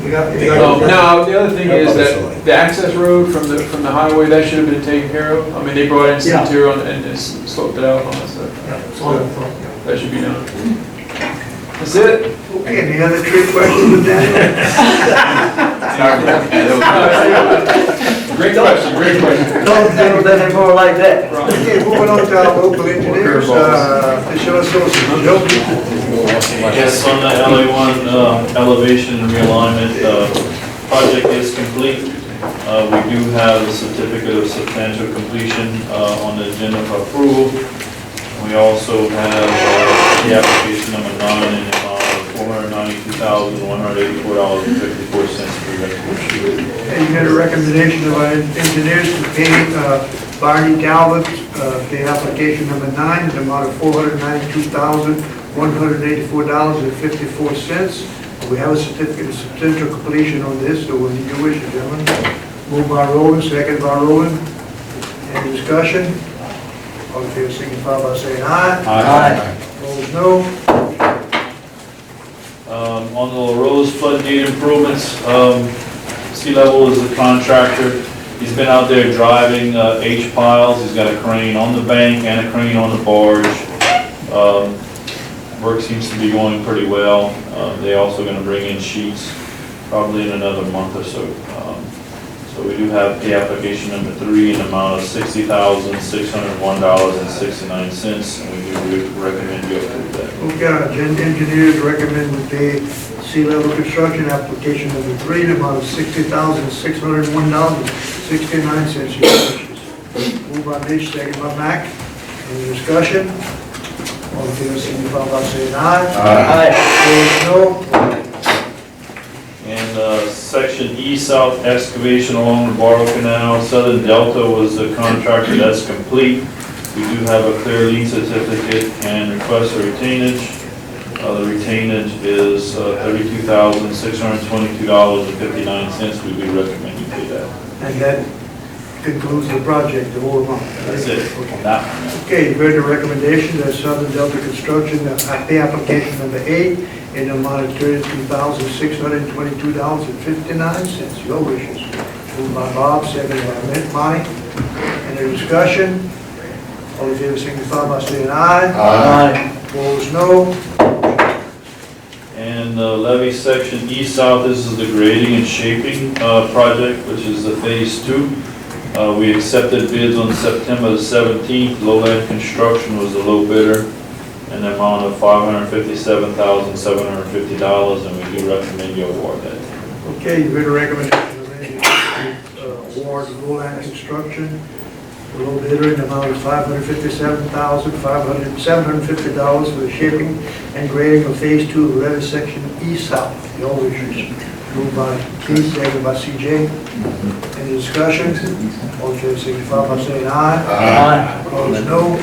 Now, the other thing is that the access road from the highway, that should have been taken care of. I mean, they brought in some Yeah. material and just sloped it out on us, so that should be done. That's it. Okay, any other trick questions with Daniel? Great question. Don't do that anymore like that. Okay, moving on to our local engineers, Michelle Associates, Joe. Yes, on the LA1 elevation and realignment, project is complete. We do have a certificate of substantial completion on the agenda for approval. We also have the application number 9 in the amount of $492,184.54 for resolution. And you got a recommendation of our engineers to pay Barney Galvin, pay application number 9 in the amount of $492,184.54. We have a certificate of substantial completion on this, so when you wish, gentlemen. Moved by Rowland, second by Rowland. Any discussion? All in favor, signify by saying aye. Aye. Opposed, no. On the La Rose flood gate improvements, Sea Level is the contractor. He's been out there driving H piles. He's got a crane on the bank and a crane on the barge. Work seems to be going pretty well. They're also going to bring in sheets probably in another month or so. So we do have the application number 3 in the amount of $60,601.69, and we do recommend you approve that. Okay, engineers recommend we pay Sea Level Construction application number 3 in the amount of $60,601.69. Moved by Mitch, second by Mac. Any discussion? All in favor, signify by saying aye. Aye. Opposed, no. And section E South excavation along the Barrow Canal, Southern Delta was the contractor, that's complete. We do have a clear lien certificate and request for retainage. The retainage is $32,622.59. We do recommend you pay that. And that concludes the project, the whole amount. That's it. Okay. Now, Okay, you've heard the recommendation that Southern Delta Construction, pay application number 8 in the amount of $32,622.59. Your wishes. Moved by Bob, seconded by Mike. Any discussion? All in favor, signify by saying aye. Aye. Opposed, no. and levee section E South, this is the grading and shaping project, which is the phase 2. We accepted bids on September the 17th. Lowland Construction was the low bidder, in the amount of $557,750, and we do recommend you award that. Okay, you've heard the recommendation to award Lowland Construction, the low bidder in the amount of $557,750 for the shaping and grading of phase 2 of levee section E South. Your wishes. Moved by Keith, seconded by CJ. Any discussion? All in favor, signify by saying aye. Aye. Opposed, no.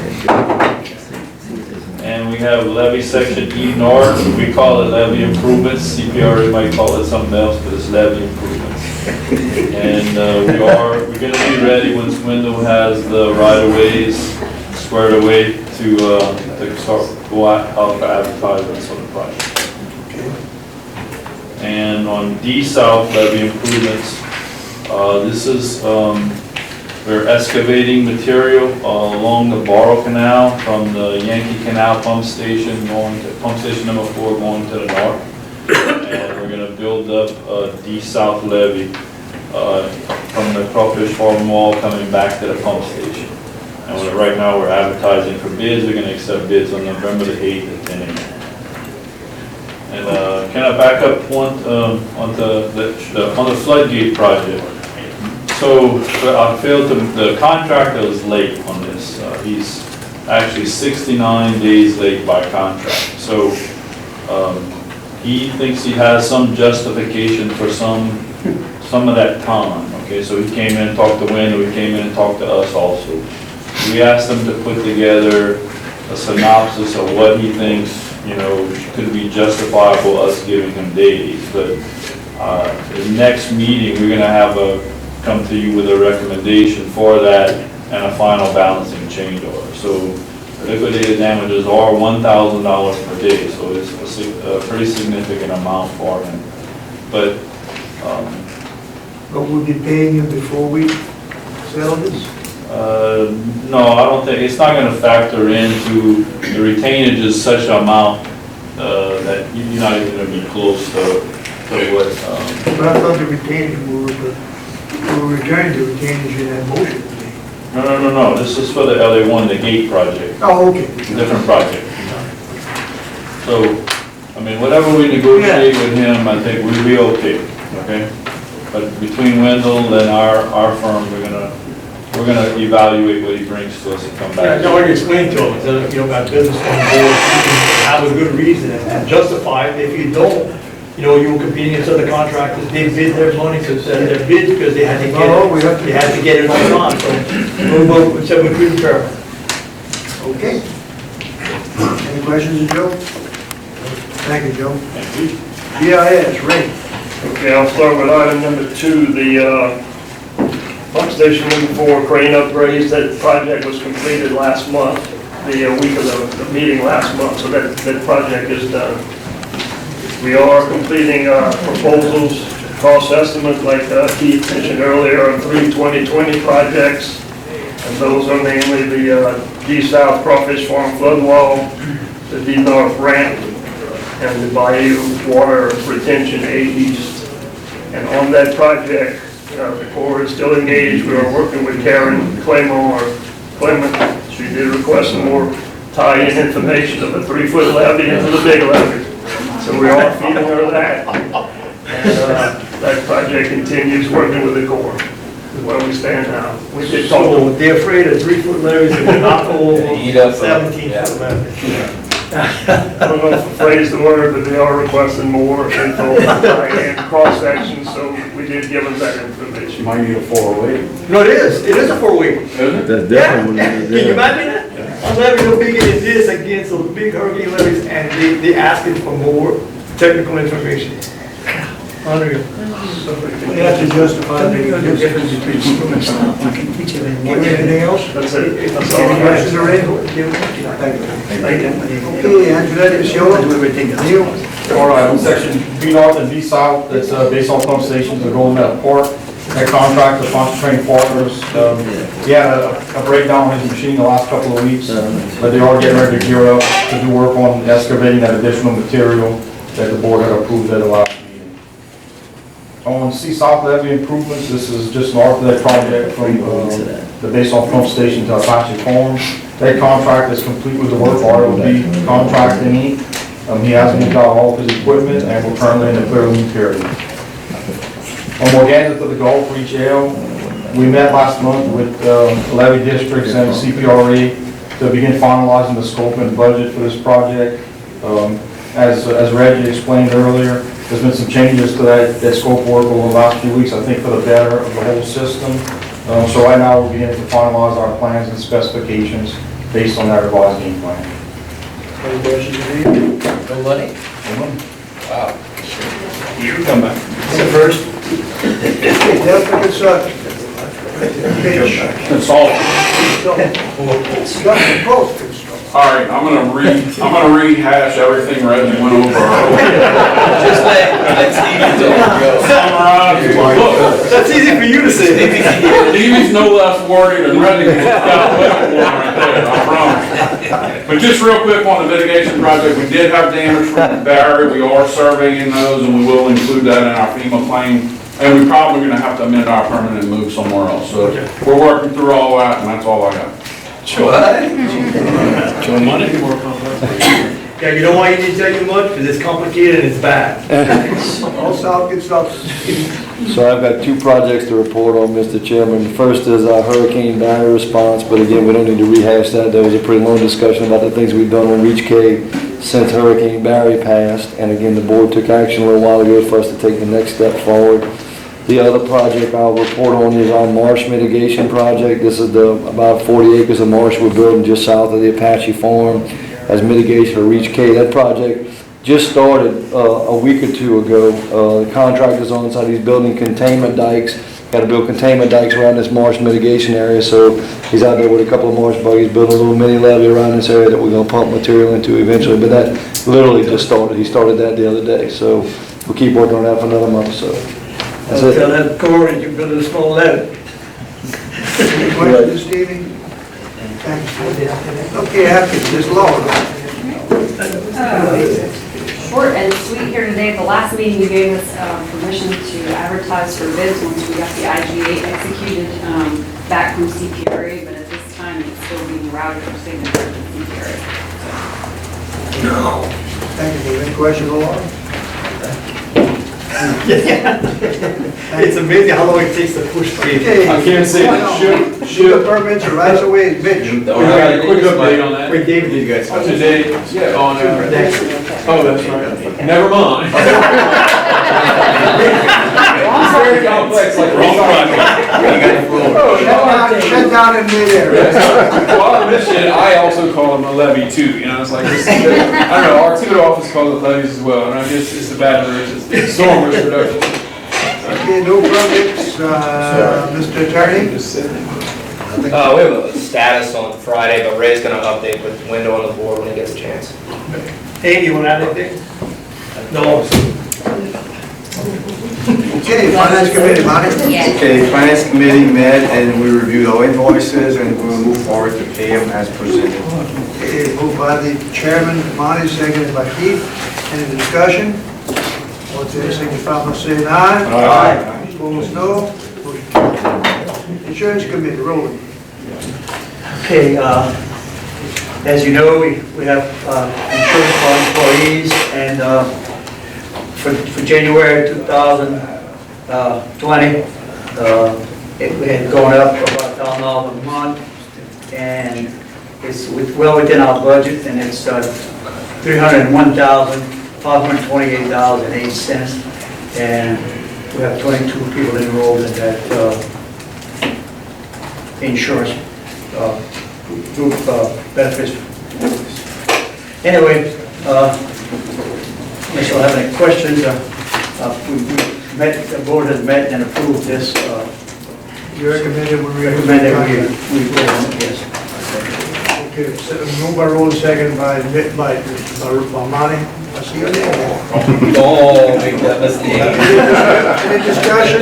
And we have levee section E North, we call it levee improvements, CPRA might call it something else, but it's levee improvements. And we're gonna be ready once Wendell has the right-of-ways squared away to start go out for advertisements on the project. And on D South levee improvements, this is, we're excavating material along the Barrow Canal from the Yankee Canal pump station going to pump station number 4 going to the north. And we're gonna build up a D South levee from the Crawfish Farm Wall coming back to the pump station. And right now we're advertising for bids. We're gonna accept bids on November the 8th at 10 a.m. And can I back up one on the floodgate project? So I failed to, the contractor is late on this. He's actually 69 days late by contract. So he thinks he has some justification for some of that time. Okay, so he came in and talked to Wendell, he came in and talked to us also. We asked him to put together a synopsis of what he thinks, you know, could be justifiable us giving him days. But the next meeting, we're gonna have come to you with a recommendation for that and a final balancing change order. So liquidated damages are $1,000 per day, so it's a pretty significant amount for him. But we'll be paying you before we sell this? no, I don't think, it's not gonna factor into, the retainage is such an amount that you're not even gonna be close to what. But I thought the retainage we were returning the retainage in that motion. No, this is for the LA1, the gate project. Oh, okay. It's a different project. So, I mean, whatever we negotiate with him, I think we'll be okay, okay? But between Wendell and our firm, we're gonna evaluate what he brings to us and come back. Yeah, I already explained to him, that, you know, about business on board, you can have a good reason and justify it. If you don't, you know, you were competing against other contractors, they bid their money, because their bids, because they had to get it, they had to get it on time, so we said we couldn't fair. Okay. Any questions, Joe? Thank you, Joe. Thank you. GIS, Ray. Okay, I'll start with item number 2, the pump station number 4 crane upgrades. That project was completed last month, the week of the meeting last month, so that project is done. We are completing proposals, cost estimates, like Keith mentioned earlier, on 3 2020 projects. And those are mainly the D South Crawfish Farm flood wall, the D North ramp, and the Bayou water retention A East. And on that project, the Corps is still engaged. We are working with Karen Clement. She did request some more tie-in information of a 3-foot levee into the big levee. So we are feeding her that. And that project continues working with the Corps, where we stand now. We did talk So they're afraid of 3-foot levees, and they're not over 17-foot levees. I don't know if I phrased the word, but they are requesting more info and cross-section, so we did give them that information. Might need a 408. No, it is a 4-week. That's Yeah, can you imagine that? A levee no bigger than this against those big hurricane levees, and they asking for more technical information. Unreal. They have to justify the difference between school and stuff. Anything else? That's it. That's all I Any have. questions or anything? Thank you. Okay, Angela, it's yours. Neil? All right, on section B North and B South, that's based on pump stations that go in that park. That contract with Function Training Partners, he had a breakdown on his machine the last couple of weeks, but they are getting ready to gear up to do work on excavating that additional material that the board had approved at the last meeting. On C South levee improvements, this is just north of that project from the base off pump station to Apache Farm. That contract is complete with the work RLB contracting. He has moved out all of his equipment and we're currently in the clearing period. On Morgana to the Gulf Reach L, we met last month with levee districts and CPRA to begin finalizing the scope and budget for this project. As Reggie explained earlier, there's been some changes to that scope work over the last few weeks, I think for the better of the whole system. So right now we're beginning to finalize our plans and specifications based on that revised game plan. Any questions, Neil? No money? Wow. You come back. The first? Delta Construction. Consultant. Construction, post construction. All right, I'm gonna rehash everything Reggie went over. Just let Stevie go. That's easy for you to say. Stevie's no less wordy than Reggie was. Got a little one right there, I promise. But just real quick on the mitigation project, we did have damage from Barry. We are surveying those and we will include that in our FEMA claim. And we're probably gonna have to amend our permit and move somewhere else. So we're working through all that and that's all I got. Joe money? Yeah, you don't want you to tell you much, because it's complicated and it's bad. All South Construction. So I've got two projects to report on, Mr. Chairman. The first is our Hurricane Barry response, but again, we don't need to rehash that. There was a pretty long discussion about the things we've done on Reach K since Hurricane Barry passed. And again, the board took action a little while ago for us to take the next step forward. The other project I'll report on is our marsh mitigation project. This is about 40 acres of marsh we're building just south of the Apache Farm as mitigation for Reach K. That project just started a week or two ago. The contractor's on site, he's building containment dikes. Got to build containment dikes around this marsh mitigation area, so he's out there with a couple of marsh buggies building a little mini levee around this area that we're going to pump material into eventually. But that literally just started. He started that the other day, so we'll keep working on that for another month or so. That's it. Tell that Corey you build a small levee. Any questions, Stevie? Thanks. Okay, after this law. Short and sweet here today. At the last meeting, you gave us permission to advertise for bids once we got the IGA executed back from CPRA, but at this time, it's still being routed for signature to CPRA. No. Thank you. Any questions, Laura? It's amazing how long it takes to push through. Okay. I can't say that. Shoot permits are right away, bitch. We got a quick update on that. Wait, David, you guys. Up to date, yeah, on, oh, that's right. Never mind. It's very complex, like. Wrong project. Shut down in midair. Well, on this shit, I also call them a levee too, you know, it's like, this, I don't know, our two office calls it levees as well, and I guess it's the bad version, it's storm risk reduction. Okay, no projects, Mr. Attorney? We have a status on Friday, but Ray's gonna update with the window on the board when he gets a chance. Hey, you want to add anything? No. Okay, Finance Committee, Monty? Okay, Finance Committee met and we reviewed all invoices and we'll move forward to pay them as presented. Okay, moved by the chairman, Monty, seconded by Keith. Any discussion? All in favor, signify by saying aye. Aye. Opposed, no. Motion carries. Insurance Committee, rolling. Okay, as you know, we have insurance for our employees, and for January 2020, we had gone up about $1,000 a month, and It's well within our budget, and it's $301,528.08. And we have 22 people enrolled in that insurance group benefits. Anyway, unless you have any questions, the board has met and approved this. You recommended we Recommend that we go on, yes. Okay, so moved by Roland, second by Monty. I see your name. Don't make that mistake. Any discussion?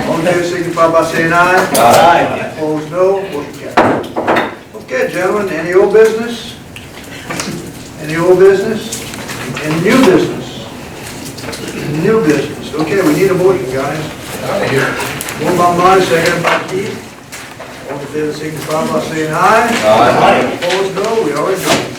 All in favor, signify by saying aye. Aye. Opposed, no. Motion carries. Okay, gentlemen, any old business? Any old business? Any new business? New business. Okay, we need a motion, guys. Moved by Marty, second by Keith. All in favor, signify by saying aye. Aye. Opposed, no. We are adjourned.